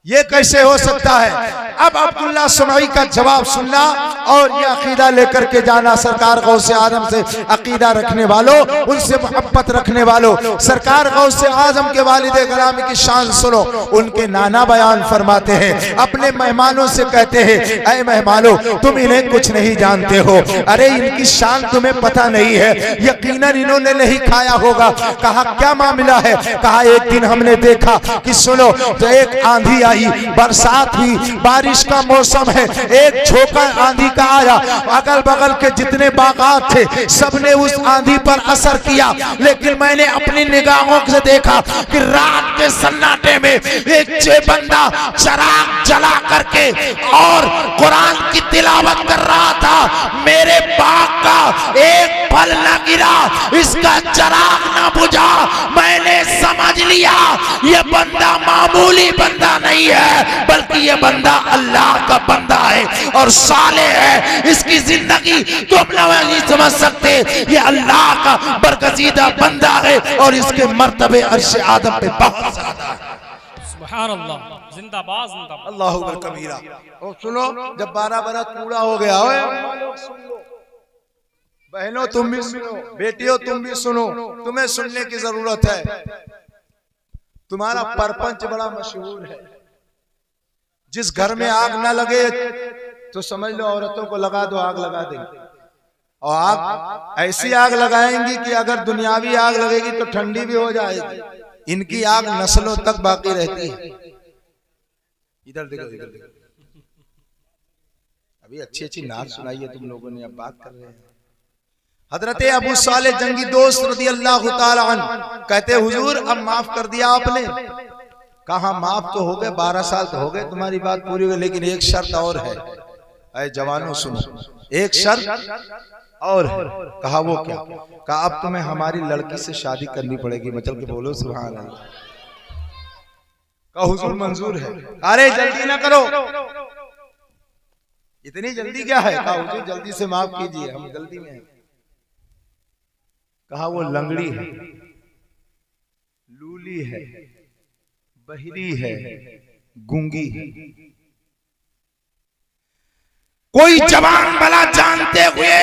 ये कैसे हो सकता है? अब अब्दुल्ला सुमई का जवाब सुनना और ये अकीदा लेकर के जाना। सरकार गौसे आजम से अकीदा रखने वालों, उनसे मोहब्बत रखने वालों, सरकार गौसे आजम के वालिदे गिरामी की शान सुनो। उनके नाना बयान फरमाते हैं, अपने मेहमानों से कहते हैं ऐ मेहमानों तुम इन्हें कुछ नहीं जानते हो, अरे इनकी शान तुम्हें पता नहीं है, यकीनन इन्होंने नहीं खाया होगा। कहा क्या मामला है? कहा एक दिन हमने देखा कि सुनो तो एक आंधी आई, बरसात हुई, बारिश का मौसम है, एक झोंका आंधी का आया, अगल बगल के जितने बागात थे सबने उस आंधी पर असर किया, लेकिन मैंने अपनी निगाहों से देखा कि रात के सन्नाटे में एक बंदा चराग जला करके और कुरान की तिलावत कर रहा था। मेरे बाग का एक फल न गिरा, इसका चराग न बुझा। मैंने समझ लिया ये बंदा मामूली बंदा नहीं है बल्कि ये बंदा अल्लाह का बंदा है और साले है। इसकी जिंदगी तुम नहीं समझ सकते, ये अल्लाह का बरगजीदा बंदा है और इसके मर्तबे अर्शे आदम पे बहुत ज्यादा है। सुभान अल्लाह, जिंदाबाद जिंदाबाद, अल्लाहु अकबर कबीरा। और सुनो जब 12 बरस पूरा हो गया, बहनों तुम भी सुनो, बेटियों तुम भी सुनो, तुम्हें सुनने की जरूरत है। तुम्हारा परपंच बड़ा मशहूर है। जिस घर में आग ना लगे तो समझ लो औरतों को लगा दो, आग लगा देंगे। और आग ऐसी आग लगाएंगी कि अगर दुनियावी आग लगेगी तो ठंडी भी हो जाएगी। इनकी आग नस्लों तक बाकी रहती है। इधर देखो, इधर देखो, अभी अच्छी अच्छी नात सुनाई है तुम लोगों ने, अब बात कर रहे हैं। हजरत अबू सालेह जंगी दोस्त रज़ी अल्लाह तआला अन्हु कहते हुजूर अब माफ कर दिया आपने। कहा माफ तो हो गए, 12 साल तो हो गए, तुम्हारी बात पूरी हो गई, लेकिन एक शर्त और है। ऐ जवानों सुनो, एक शर्त और है। कहा वो क्या? कहा अब तुम्हें हमारी लड़की से शादी करनी पड़ेगी। मचल के बोलो सुभान अल्लाह। कहा हुजूर मंजूर है। अरे जल्दी ना करो, इतनी जल्दी क्या है? कहा हुजूर जल्दी से माफ कीजिए, हम जल्दी में हैं। कहा वो लंगड़ी है, लूली है, बहरी है, गूंगी है। कोई जवान भला जानते हुए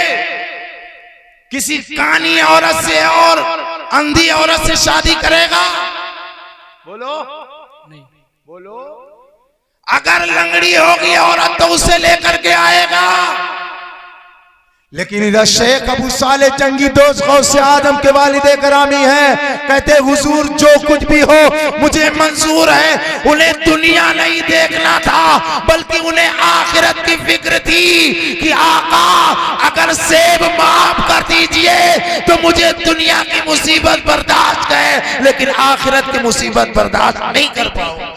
किसी कानी औरत से और अंधी औरत से शादी करेगा? बोलो नहीं। बोलो। अगर लंगड़ी होगी औरत तो उसे लेकर के आएगा। लेकिन इधर शेख अबू साले जंगी दोस्त गौसे आदम के वालिदे करामी हैं। कहते हुजूर जो कुछ भी हो मुझे मंजूर है। उन्हें दुनिया नहीं देखना था बल्कि उन्हें आखिरत की फिक्र थी कि आका अगर सेब माफ कर दीजिए तो मुझे दुनिया की मुसीबत बर्दाश्त है, लेकिन आखिरत की मुसीबत बर्दाश्त नहीं कर पाऊंगा।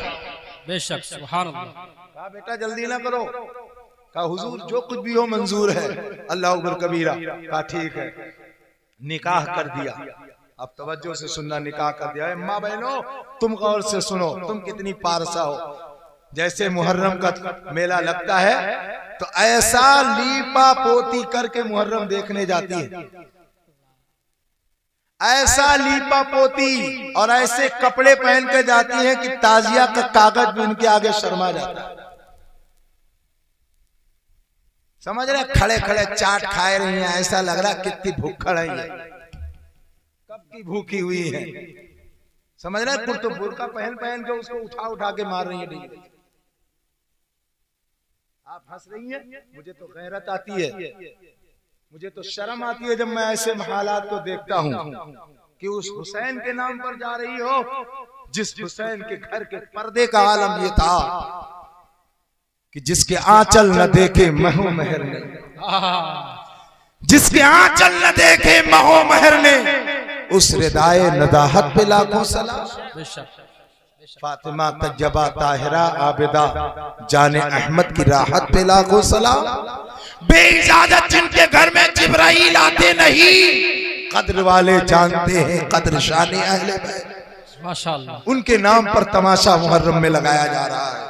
बेशक सुभान अल्लाह। कहा बेटा जल्दी ना करो। कहा हुजूर जो कुछ भी हो मंजूर है। अल्लाह अकबर कबीरा। कहा ठीक है। निकाह कर दिया। अब तवज्जो से सुनना, निकाह कर दिया। माँ बहनों तुम गौर से सुनो, तुम कितनी पारसा हो। जैसे मुहर्रम का मेला लगता है तो ऐसा लीपा पोती करके मुहर्रम देखने जाती है, ऐसा लीपा पोती और ऐसे कपड़े पहन के जाती है कि ताजिया का कागज भी उनके आगे शर्मा जाता है। समझ रहे? खड़े खड़े चाट खाए रही हैं, ऐसा लग रहा कितनी भूखड़ है ये, कब की भूखी हुई है। समझ रहे? कुर्तो बुर्का पहन पहन के उसको उठा उठा के मार रही है। आप हंस रही हैं, मुझे तो गैरत आती है, मुझे तो शर्म आती है जब मैं ऐसे हालात को देखता हूँ कि उस हुसैन के नाम पर जा रही हो जिस हुसैन के घर के पर्दे का आलम ये था कि जिसके आंचल न देखे महो महर ने, जिसके आंचल न देखे महो महर ने, उस रिदाए नदाहत पे लाखों सलाम। फातिमा तज्जबा ताहिरा आबिदा जाने अहमद की राहत पे लाखों सलाम। बेइजाजत जिनके घर में जिब्राइल आते नहीं, कद्र वाले जानते हैं कद्र शान अहले बैत। माशाअल्लाह। उनके नाम पर तमाशा मुहर्रम में लगाया जा रहा है।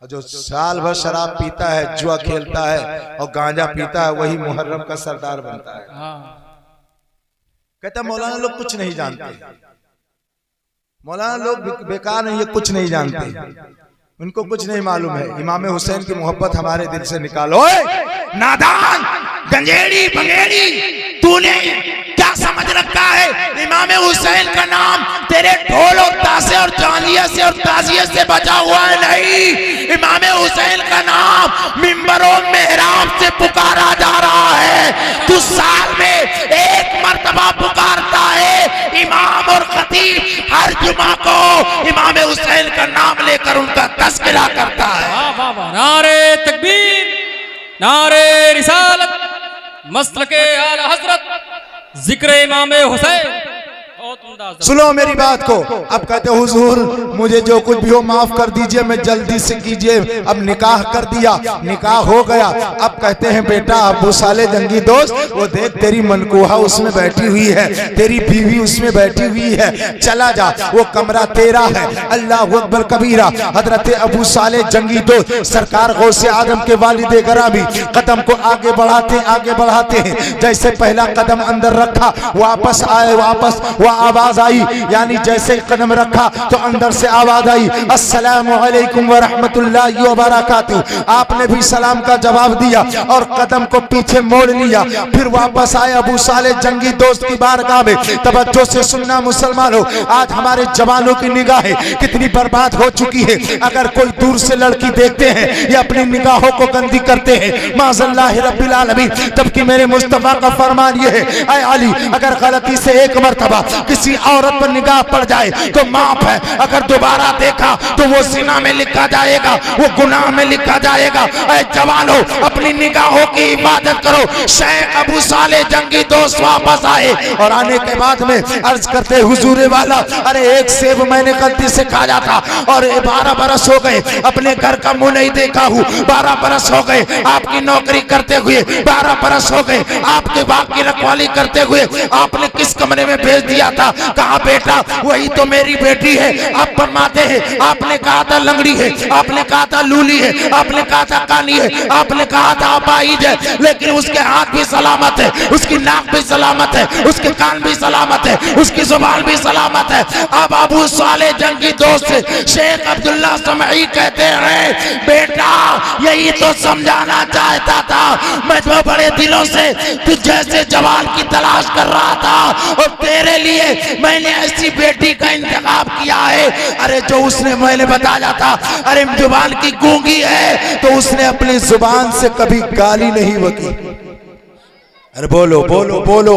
जो साल भर शराब पीता है, जुआ खेलता है और गांजा पीता है, वही मुहर्रम का सरदार बनता है। कहता मौलाना लोग कुछ नहीं जानते, मौलाना लोग बेकार नहीं, ये कुछ नहीं जानते, उनको कुछ नहीं मालूम है। इमाम हुसैन की मोहब्बत हमारे दिल से निकालो। नादान गंजेड़ी बंगेड़ी, तूने क्या समझ रखा है? इमाम हुसैन का नाम तेरे ढोल और तासे और चांदिया से और ताजिए से बचा हुआ है नहीं। इमाम हुसैन का नाम मिंबरों मेहराब से पुकारा जा रहा है। तू साल में एक मर्तबा पुकारता है। इमाम और खतीब हर जुमा को इमाम हुसैन का नाम लेकर उनका तज़किरा करता है। वाह वाह। नारे तकबीर, नारे रिसालत, मसलके आला हजरत, जिक्र इमाम हुसैन। सुनो मेरी बात को। अब कहते हुजूर मुझे जो कुछ भी हो माफ कर दीजिए, मैं जल्दी से कीजिए। अब निकाह कर दिया, निकाह हो गया। अब कहते हैं बेटा अबू साले जंगी दोस्त, वो देख तेरी मनकोहा उसमें बैठी हुई है, तेरी बीवी उसमें बैठी हुई है, चला जा, वो कमरा तेरा है। अल्लाह अकबर कबीरा। हजरत अबू साले जंगी दोस्त सरकार गौसे आदम के वालिदे गरामी कदम को आगे बढ़ाते हैं। जैसे पहला कदम अंदर रखा, वापस आए, वापस वह आवाज आई, यानी जैसे कदम रखा तो अंदर से आवाज आई, अस्सलामु अलैकुम व रहमतुल्लाहि व बरकातुहू। आपने भी सलाम का जवाब दिया और कदम को पीछे मोड़ लिया। फिर वापस आए अबू साले जंगी दोस्त की बारगाह में। तवज्जो से सुनना मुसलमानों, आज हमारे जवानों की निगाहें कितनी बर्बाद हो चुकी है। अगर कोई दूर से लड़की देखते हैं या अपनी निगाहों को गंदी करते हैं, माज़ल्लाहि रब्बिल आलमीन। जबकि मेरे मुस्तफा का फरमान यह है, ऐ अली अगर गलती से एक मर्तबा किसी औरत पर निगाह पड़ जाए तो माफ है, अगर दोबारा देखा तो वो जिना में लिखा जाएगा, वो गुनाह में लिखा जाएगा। ऐ जवानों, अपनी निगाहों की इबादत करो। शेख अबू साले जंगी दोस्त वापस आए और आने के बाद में अर्ज करते हुजूर वाला, अरे एक सेब मैंने गलती से खाया था और 12 बरस हो गए अपने घर का मुंह नहीं देखा हूँ, 12 बरस हो गए आपकी नौकरी करते हुए, 12 बरस हो गए आपके बाप की रखवाली करते हुए, आपने किस कमरे में भेज दिया था? कहा बेटा वही तो मेरी बेटी है। आप फरमाते हैं आपने कहा था लंगड़ी है, आपने कहा था लूली है, आपने कहा था कानी है, आपने कहा था अपाहिज है, लेकिन उसके हाथ भी सलामत है, उसकी नाक भी सलामत है, उसके कान भी सलामत है, उसकी जुबान भी सलामत है। अब अबू साले जंगी दोस्त शेख अब्दुल्ला समई कहते हैं बेटा यही तो समझाना चाहता था, मैं तो बड़े दिनों से तुझ जैसे जवान की तलाश कर रहा था और तेरे लिए मैंने ऐसी बेटी का इंतखाब किया है। अरे जो उसने मैंने बताया था अरे जुबान की गूंगी है तो उसने अपनी जुबान से कभी गाली नहीं बकी। अरे बोलो बोलो बोलो,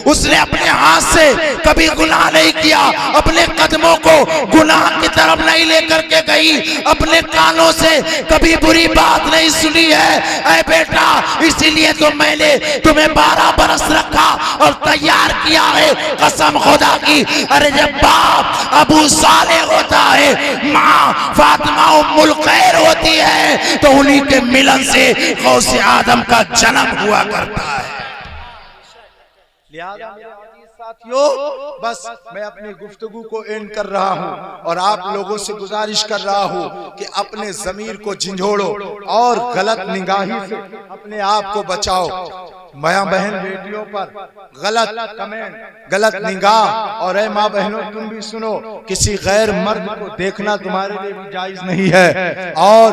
उसने अपने हाथ से कभी गुनाह नहीं किया, अपने कदमों को गुनाह की तरफ नहीं लेकर के गई, अपने कानों से कभी बुरी बात नहीं सुनी है। ऐ बेटा इसीलिए तो मैंने तुम्हें 12 बरस रखा और तैयार किया है कसम खुदा की। अरे जब बाप अबू साले होता है, माँ फातिमा उम्मुल खैर होती है, तो उन्हीं के मिलन से गौसे आदम का जन्म हुआ करता है। लिहाजा मेरे अजीज साथियों, बस मैं अपनी गुफ्तगू को एंड कर रहा हूँ और आप लोगों से गुजारिश कर रहा हूँ कि अपने ज़मीर को झंझोड़ो और गलत निगाही से अपने आप को बचाओ। माँ बहन बेटियों पर गलत कमेंट, गलत निगाह, और ऐ माँ बहनों तुम भी सुनो, किसी गैर मर्द को देखना तुम्हारे लिए भी जायज नहीं है। और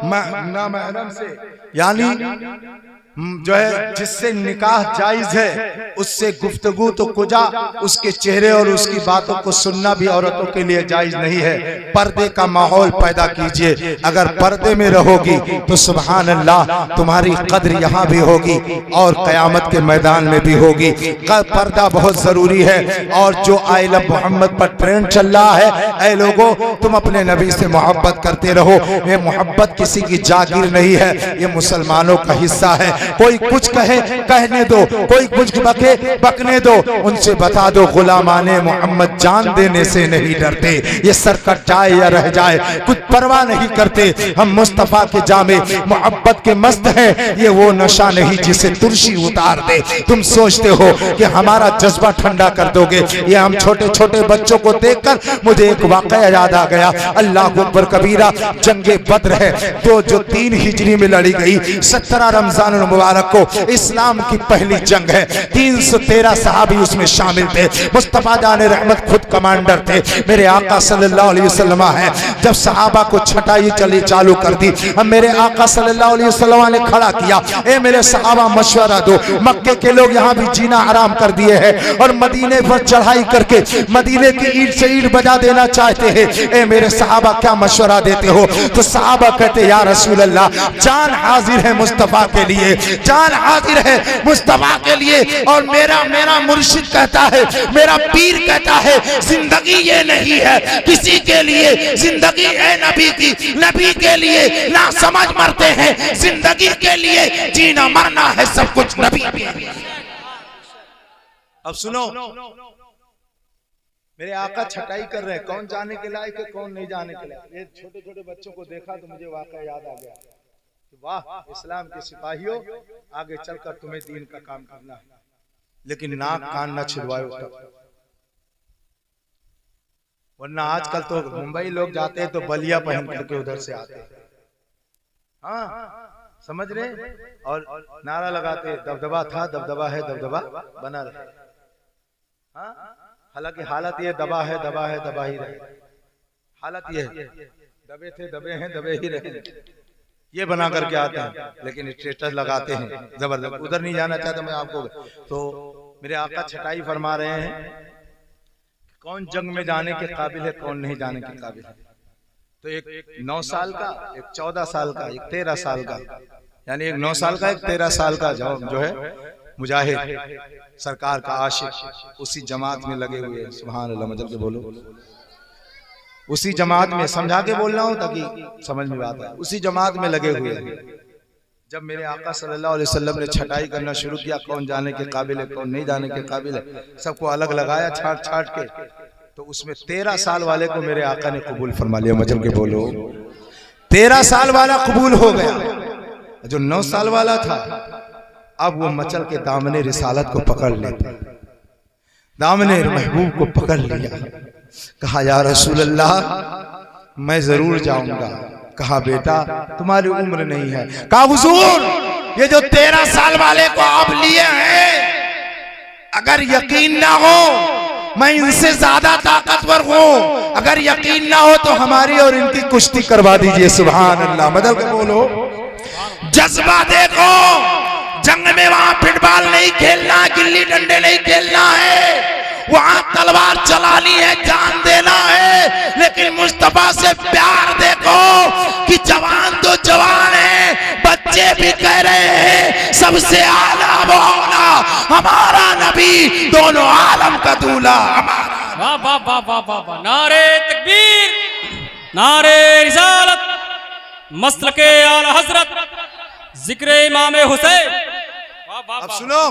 ना महरम से यानी जो है जिससे निकाह जायज है उससे गुफ्तगू तो कुजा, उसके चेहरे और उसकी बातों को सुनना भी औरतों के लिए जायज नहीं है। पर्दे का माहौल पैदा कीजिए, अगर पर्दे में रहोगी तो सुभान अल्लाह तुम्हारी कद्र यहाँ भी होगी और कयामत के मैदान में भी होगी। पर्दा बहुत जरूरी है। और जो आई लव मोहम्मद पर ट्रेंड चल रहा है, ऐ लोगों तुम अपने नबी से मोहब्बत करते रहो। ये मोहब्बत किसी की जागीर नहीं है, ये मुसलमानों का हिस्सा है। कोई कुछ कहे कहने दो, कोई कुछ बके बकने दो, उनसे बता दो गुलामाने मोहम्मद जान देने से नहीं डरते। ये सर कट जाए या रह जाए कुछ परवाह नहीं करते। हम मुस्तफा के जामे मोहब्बत के मस्त हैं। ये वो नशा नहीं जिसे तुलसी उतार दे। तुम सोचते हो कि हमारा जज्बा ठंडा कर दोगे। ये हम छोटे छोटे बच्चों को देखकर मुझे एक वाकया याद आ गया। अल्लाह अकबर कबीरा जंगे बद्र है जो 3 हिजरी में लड़ी गई। 17 रमजान मुबारक को इस्लाम की पहली जंग है। 313 सहाबी उसमें शामिल थे। मुस्तफा जान रहमत खुद कमांडर थे। मेरे आका सल्लल्लाहु अलैहि वसल्लम है जब सहाबा को छटाई चली चालू कर दी, हम मेरे आका सल्लल्लाहु अलैहि वसल्लम ने खड़ा किया, ए मेरे सहाबा मशवरा दो, मक्के के लोग यहाँ भी जीना हराम कर दिए हैं और मदीने पर चढ़ाई करके मदीने की ईंट से ईंट बजा देना चाहते हैं। ए मेरे सहाबा क्या मशवरा देते हो? तो सहाबा कहते या रसूल अल्लाह, जान हाजिर है मुस्तफा के लिए, जान हाजिर है मुस्तफा के लिए। और मेरा मुर्शिद कहता है, मेरा पीर कहता है, जिंदगी ये नहीं है किसी के लिए, जिंदगी है नबी की, नबी के लिए ना समझ मरते हैं, जिंदगी के लिए जीना मरना है सब कुछ नबी के लिए। अब सुनो, मेरे आका छटाई कर रहे हैं, कौन जाने के लायक है कौन नहीं जाने के लायक। ये छोटे छोटे बच्चों को देखा तो मुझे वाकया याद आ गया, वाह इस्लाम के सिपाहियों, आगे चलकर तुम्हें दीन का काम करना है, लेकिन नाक कान न छिदवाओ तब। वरना आजकल तो मुंबई लोग जाते हैं तो बलिया पहन करके उधर से आते हैं, हाँ समझ रहे, और नारा लगाते दबदबा था दबदबा है दबदबा बना रहे। हाँ हालांकि हालत ये दबा है दबा है दबा ही रहे, हालत ये दबे थे दबे हैं दबे ही रहे, ये बना करके आते हैं, लेकिन स्टेटस लगाते हैं जबरदस्त। उधर नहीं जाना चाहता मैं आपको। तो मेरे आका छटाई फरमा रहे हैं कौन जंग में जाने के काबिल है कौन नहीं जाने के काबिल है। तो एक 9 साल का, एक 14 साल का, एक 13 साल का, यानी एक 9 साल का एक 13 साल का जो है मुजाहिद सरकार का आशिक उसी जमात में लगे हुए हैं। सुभान अल्लाह, मतलब के बोलो। उसी जमात में, समझा के बोल रहा हूं ताकि समझ में आता है, उसी जमात में लगे हुए हैं। जब मेरे आका सल्लल्लाहु अलैहि वसल्लम ने छटाई करना शुरू किया, कौन जाने के काबिल है कौन नहीं जाने के काबिल है, सबको अलग लगाया छाट छाट के, तो उसमें 13 साल वाले को मेरे आका ने कबूल फरमा लिया। मतलब के बोलो, 13 साल वाला कबूल हो गया। जो 9 साल वाला था, अब वो मचल के दामने रिसालत को पकड़ लेता, दामने महबूब को पकड़ लिया। कहा या रसूल अल्लाह, मैं जरूर जाऊंगा। कहा बेटा तुम्हारी उम्र नहीं है। कहा हुजूर, ये जो 13 साल वाले को आप लिए हैं, अगर यकीन ना हो मैं इनसे ज्यादा ताकतवर हूं, अगर यकीन ना हो तो हमारी और इनकी कुश्ती करवा दीजिए। सुभान अल्लाह, बदल के बोलो। जज्बा देखो, जंग में वहां फुटबॉल नहीं खेलना, गिल्ली डंडे नहीं खेलना है, वहां तलवार चलानी है, जान देना है। लेकिन मुस्तफा से प्यार देखो कि जवान तो जवान है, बच्चे भी कह रहे हैं सबसे आला मौला हमारा नबी, दोनों आलम का दूल्हा हमारा। वाह वाह वाह वाह वाह वाह, नारे तकबीर, नारे रिसालत, मसलके आला हजरत, जिक्र इमाम हुसैन। अब सुनो,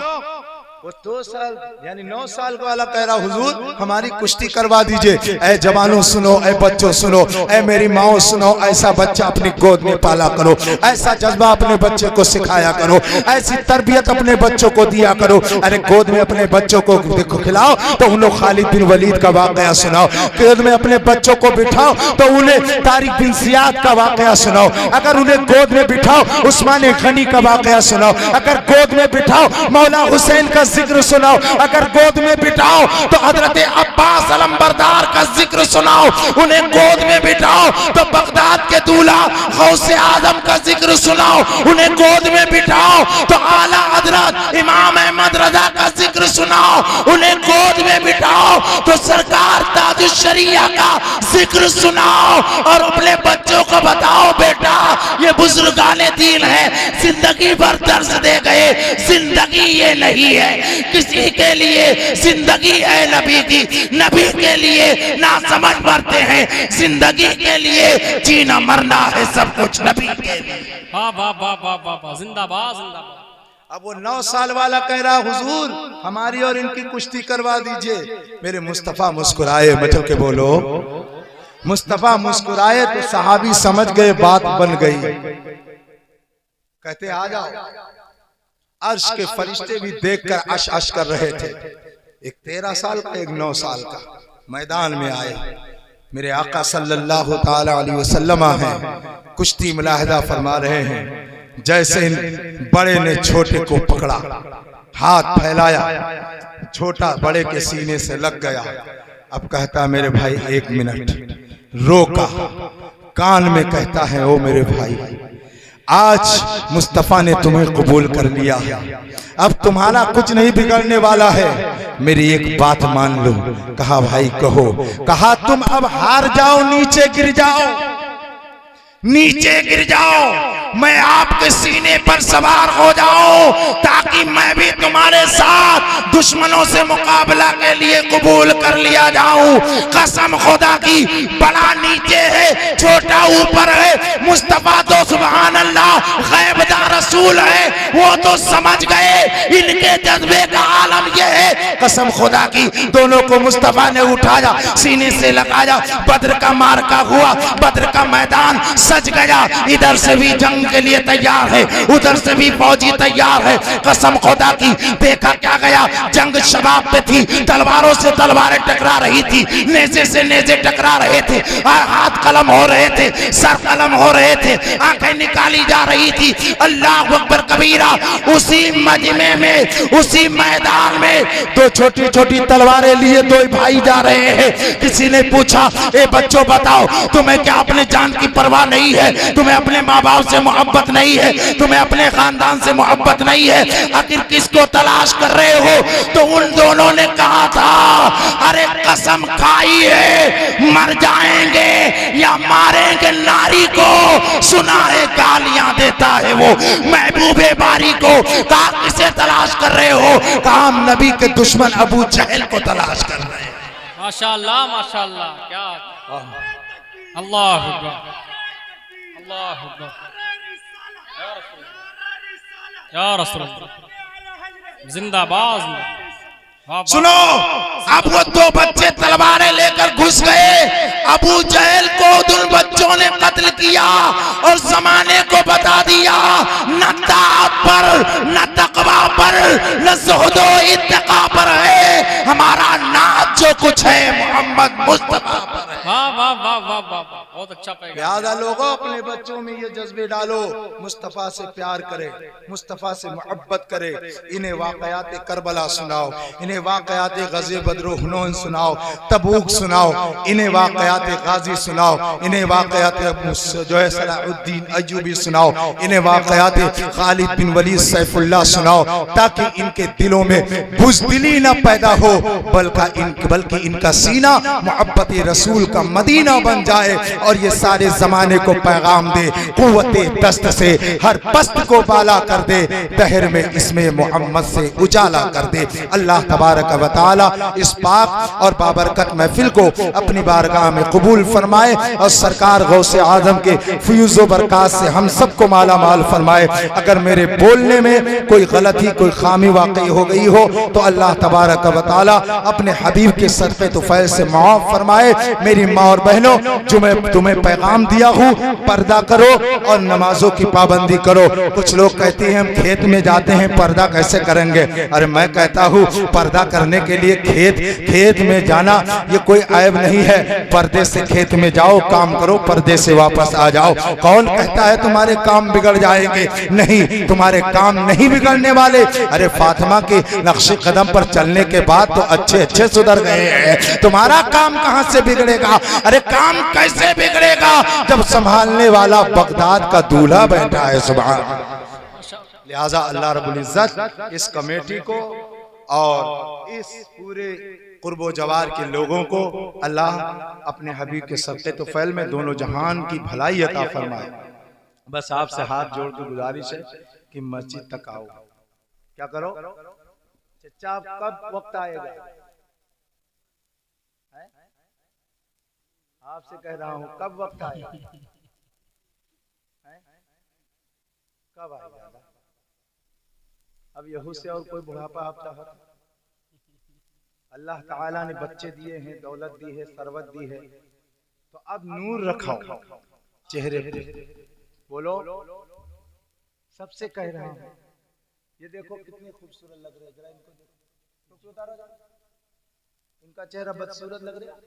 वो 2 साल यानी 9 साल वाला कह रहा हुजूर हमारी कुश्ती करवा दीजिए। ऐ जवानों सुनो, ऐ बच्चों सुनो, ऐ मेरी माओ सुनो, ऐसा बच्चा अपनी गोद में पाला करो, ऐसा जज्बा अपने बच्चे को सिखाया करो, ऐसी तरबियत अपने बच्चों को दिया करो। अरे गोद में अपने बच्चों को देखो खिलाओ तो उन्हें खालिद बिन वलीद का वाकया सुनाओ, गोद में अपने बच्चों को बिठाओ तो उन्हें तारिक बिन सियाद का वाकया सुनाओ, अगर उन्हें गोद में बिठाओ उस्मान गनी का वाकया सुनाओ, अगर गोद में बिठाओ मौला हुसैन का जिक्र सुनाओ, अगर गोद में बिठाओ तो हजरत अब्बास अलंबरदार का जिक्र सुनाओ, उन्हें गोद में बिठाओ तो बगदाद के दूल्हा गौसे आजम का जिक्र सुनाओ, उन्हें गोद में बिठाओ तो आला हजरत इमाम अहमद रजा का जिक्र सुनाओ, उन्हें गोद में बिठाओ तो सरकार ताजुश शरिया का जिक्र सुनाओ, और अपने बच्चों को बताओ बेटा ये बुजुर्गाने दीन है, जिंदगी भर दर्द दे गए, जिंदगी ये नहीं है किसी के लिए, जिंदगी है नबी की, नबी के लिए ना समझ मरते हैं, जिंदगी के लिए जीना मरना है सब कुछ नबी के लिए। वाह वाह वाह वाह वाह वाह, जिंदाबाद जिंदाबाद। अब वो 9 साल वाला कह रहा हुजूर हमारी और इनकी कुश्ती करवा दीजिए। मेरे मुस्तफा मुस्कुराए, मतलब के बोलो। मुस्तफा मुस्कुराए तो सहाबी समझ गए बात बन गई, कहते आ जाओ। अर्श के फरिश्ते भी देखकर अश अश कर रहे थे, एक 13 साल का एक 9 साल का मैदान में आए। मेरे आका सल्लल्लाहु ताला अलैहि वसल्लम हैं, कुश्ती मुलाहिदा फरमा रहे हैं। जैसे बड़े ने छोटे को पकड़ा, हाथ फैलाया, छोटा बड़े के सीने से लग गया। अब कहता मेरे भाई 1 मिनट, रोका, कान में कहता है ओ मेरे भाई, आज मुस्तफा ने तुम्हें कबूल कर लिया, अब तुम्हारा कुछ नहीं बिगड़ने वाला है, मेरी एक बात मान लो। कहा भाई कहो। कहा तुम अब हार जाओ, नीचे गिर जाओ, नीचे गिर जाओ, मैं आपके सीने पर सवार हो जाऊं ताकि मैं भी तुम्हारे साथ दुश्मनों से मुकाबला के लिए कबूल कर लिया जाऊं। कसम खुदा की, बड़ा नीचे है छोटा ऊपर है, मुस्तफा तो सुभान अल्लाह गैबदार रसूल है, वो तो समझ गए इनके जज्बे का आलम ये है। कसम खुदा की, दोनों को मुस्तफा ने उठाया, सीने से लगाया, बद्र का मार्का हुआ, बद्र का मैदान सज गया, इधर से भी जंग के लिए तैयार है, उधर से भी फौजी तैयार है। कसम खुदा की, देखा क्या गया, जंग शबाब पे थी, तलवारों से तलवारें टकरा रही थी, नेज़े से नेज़े टकरा रहे थे, हाथ कलम हो रहे थे, सर कलम हो रहे थे, आंखें निकाली जा रही थी। अल्लाह अकबर कबीरा। उसी मजमे में, उसी मैदान में दो छोटी छोटी तलवारें लिए दो भाई जा रहे हैं। किसी ने पूछा ए बच्चों बताओ, तुम्हें क्या अपने जान की परवाह नहीं है? तुम्हें अपने माँ बाप से मोहब्बत नहीं है? तुम्हें अपने खानदान से मोहब्बत नहीं है? आखिर किसको तलाश कर रहे हो? तो उन दोनों ने कहा था, अरे कसम खाई है, मर जाएंगे या मारेंगे नारी को, सुना है गालियां देता है वो। महबूबे बारी को कहा किसे तलाश कर रहे हो? कहा हम नबी के दुश्मन अबू जहल को तलाश कर रहे हैं। माशाअल्लाह माशाअल्लाह, क्या अल्लाह अकबर अल्लाह अकबर या रसूल अल्लाह, जिंदाबाद। सुनो, अब वो दो बच्चे तलवारें लेकर घुस गए। अबू जहल को उन बच्चों ने कत्ल किया और जमाने को बता दिया न ताअत पर, न तकवा पर, न ज़ुहदो इत्तका पर है, हमारा नाज जो कुछ है मोहम्मद मुस्तफा पर है। वाह वाह वाह वाह वाह, बहुत अच्छा पैगाम। प्यादा लोगों, अपने बच्चों में ये जज्बे डालो, मुस्तफा से प्यार करे, मुस्तफा से मोहब्बत करे। इन्हें वाक़यात करबला सुनाओ, इन्हें वाक़यात ग़ज़वे बद्र हुनैन सुनाओ, तबूक सुनाओ, इन्हें वाक़यात गाजी सुनाओ, इन्हें वाक़यात जो है सलाहुद्दीन अय्यूबी सुनाओ, इन्हें वाक़यात खालिद बिन वलीद सैफुल्लाह सुनाओ, ताकि इनके दिलों में बुज़दिली न पैदा हो, बल्कि इनका सीना मोहब्बत रसूल का मदीना बन जाए और ये सारे जमाने को पैगाम दे, कुव्वते दस्त से हर पस्त को बाला कर दे, दहर में इसमें मोहम्मद से उजाला कर दे। अल्लाह तबारक व तआला इस पाक और बाबरकत महफिल को अपनी बारगाह में कबूल फरमाए और सरकार गौसे आजम के फ्यूज़ो बरकात से हम सबको माला माल फरमाए। अगर मेरे बोलने में कोई गलती, कोई खामी वाकई हो गई हो तो अल्लाह तबारक व तआला अपने हबीब के सदक़े तुफ़ैल से माफ़ फरमाए। मेरी माँ और बहनों, जो मैं तुम्हें पैगाम दिया हूँ, पर्दा करो और नमाजों की पाबंदी करो। कुछ लोग कहते हैं हम खेत में जाते हैं, पर्दा कैसे करेंगे? अरे मैं कहता हूँ पर्दा करने के लिए खेत में जाना ये कोई ऐब नहीं है। पर्दे से खेत में जाओ, काम करो, पर्दे से वापस आ जाओ। कौन कहता है तुम्हारे काम बिगड़ जाएंगे? नहीं, तुम्हारे काम नहीं बिगड़ने वाले। अरे फातिमा के नक्शे कदम पर चलने के बाद तो अच्छे अच्छे सुधर गए हैं, तुम्हारा काम कहां से बिगड़ेगा? अरे काम कैसे बिगड़ेगा जब संभालने वाला बगदाद का दूल्हा बैठा है। सुभान। लिहाजा अल्लाह रब्बुल इज्जत इस कमेटी को और इस पूरे कुर्बो जवार के लोगों को अल्लाह अपने हबीब के सदक़े तुफ़ैल में दोनों जहान की भलाई अता फरमाए। बस आपसे हाथ जोड़ के गुजारिश है कि मस्जिद तक आओ। क्या करो चचा, कब वक्त आएगा? आपसे कह रहा हूँ, कब वक्त आएगा? कब आएगा? अब यहू से और कोई बुढ़ापा आप चाहते? अल्लाह ताला ने बच्चे दिए हैं, दौलत दी है, सरवत दी है, तो अब नूर रखाओ चेहरे पे। बोलो, सबसे कह रहा हूँ, ये देखो कितने खूबसूरत लग रहे हैं, जरा इनको देखो, उतारो जरा, इनका चेहरा बदसूरत लग रहा है।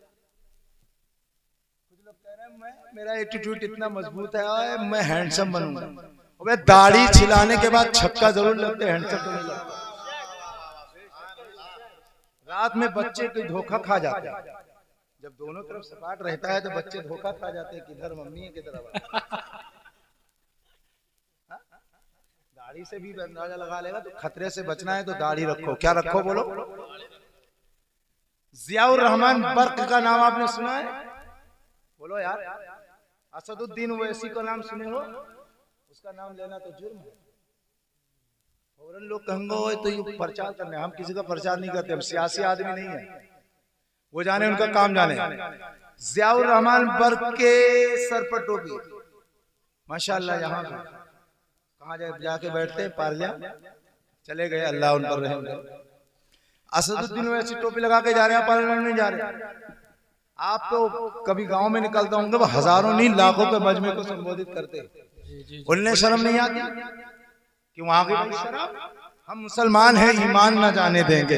कुछ लोग कह रहे हैं मेरा एटीट्यूड इतना मजबूत है, मैं हैंडसम बनूंगा। अबे दाढ़ी छिलाने के बाद छक्का जरूर लगते, हैंडसम तो नहीं लगता। रात में बच्चे कोई धोखा खा जाते हैं, जब दोनों तरफ सपाट रहता है तो बच्चे धोखा खा जाते हैं, किधर मम्मी है किधर दाढ़ी से भी अंदाजा लगा लेगा। तो खतरे से बचना है तो दाढ़ी रखो। क्या रखो? बोलो। जियाउर रहमान बर्क का नाम आपने सुना है? बोलो यार। असदुद्दीन ओवैसी का नाम सुने हो? उसका नाम लेना तो जुर्म है। फौरन लोग कहेंगे तो ये प्रचार करने, हम किसी का प्रचार नहीं करते, हम सियासी आदमी नहीं है, वो जाने उनका काम जाने। जियाउर रहमान बर्क के सर पर टोपी, माशाअल्लाह। यहाँ कहाँ जाके बैठते? पारलिया चले गए, अल्लाह उन पर रहम करे। असदुद्दीन ओवैसी टोपी लगा के जा रहे हैं, पार्लियामेंट में जा रहे हैं। आप तो कभी गांव में निकलता होंगे, वो हजारों नहीं लाखों के मजमे को संबोधित करते, उन्हें शर्म नहीं आती कि वहां की शराब? हम मुसलमान हैं, ईमान न जाने देंगे,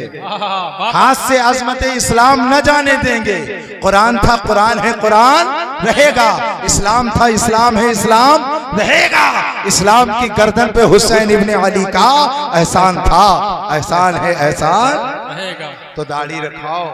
हाथ से अज़मत इस्लाम न जाने देंगे। कुरान था, कुरान है, कुरान रहेगा। इस्लाम था, इस्लाम है, इस्लाम रहेगा। इस्लाम की गर्दन पे हुसैन इब्ने अली का एहसान था, एहसान है, एहसान रहेगा। तो दाढ़ी रखाओ,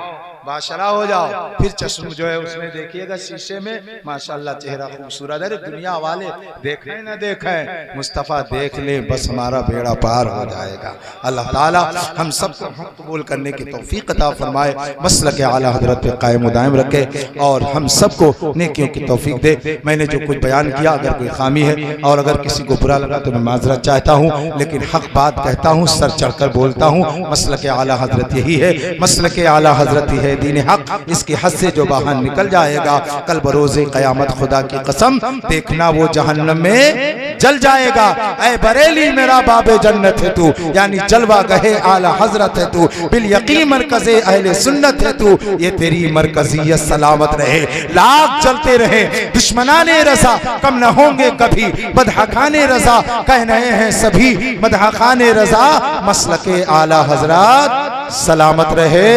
बाशरा हो जाओ। फिर चश्म जो है उसमें देखिएगा शीशे में, माशाल्लाह चेहरा खूबसूरत है। दुनिया वाले देखें ना देखें, मुस्तफ़ा देख ले बस हमारा बेड़ा पार हो जाएगा। अल्लाह ताला हम सबको हक कबूल करने की तौफीक अता फरमाए, मसलक आला हज़रत पे कायम दायम रखे और हम सबको नेकियों की तौफीक दे। मैंने जो कुछ बयान किया अगर कोई खामी है और अगर किसी को बुरा लगा तो मैं माजरत चाहता हूँ, लेकिन हक बात कहता हूँ, सर चढ़कर बोलता हूँ। मसलक आला हज़रत यही है, मसलक आला हज़रत है दीन हक। इसके हद से जो बाहर निकल जाएगा कल बरोज़े क़यामत खुदा की कसम देखना वो जहन्नम में जल जाएगा। ऐ बरेली मेरा बाबे जन्नत है तू, यानी जलवा गहे आला हज़रत है तू, बिल यकीन मरकज़े अहले सुन्नत है तू। ये तेरी मरकज़ियत सलामत रहे, लाख चलते रहे दुश्मनाने रज़ा कम न होंगे कभी, बदहकाने रज़ा कह रहे हैं सभी, मदहकाने रज़ा मसलके आला हज़रत सलामत रहे।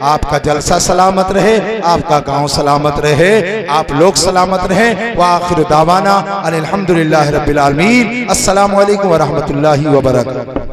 आपका जलसा सलामत रहे, आपका गांव सलामत रहे, आप लोग सलामत रहें। व आखिर दावाना अनिल हम्दुलिल्लाहि रब्बिल आलमीन। अस्सलामु अलैकुम व रहमतुल्लाहि व बरकातहू।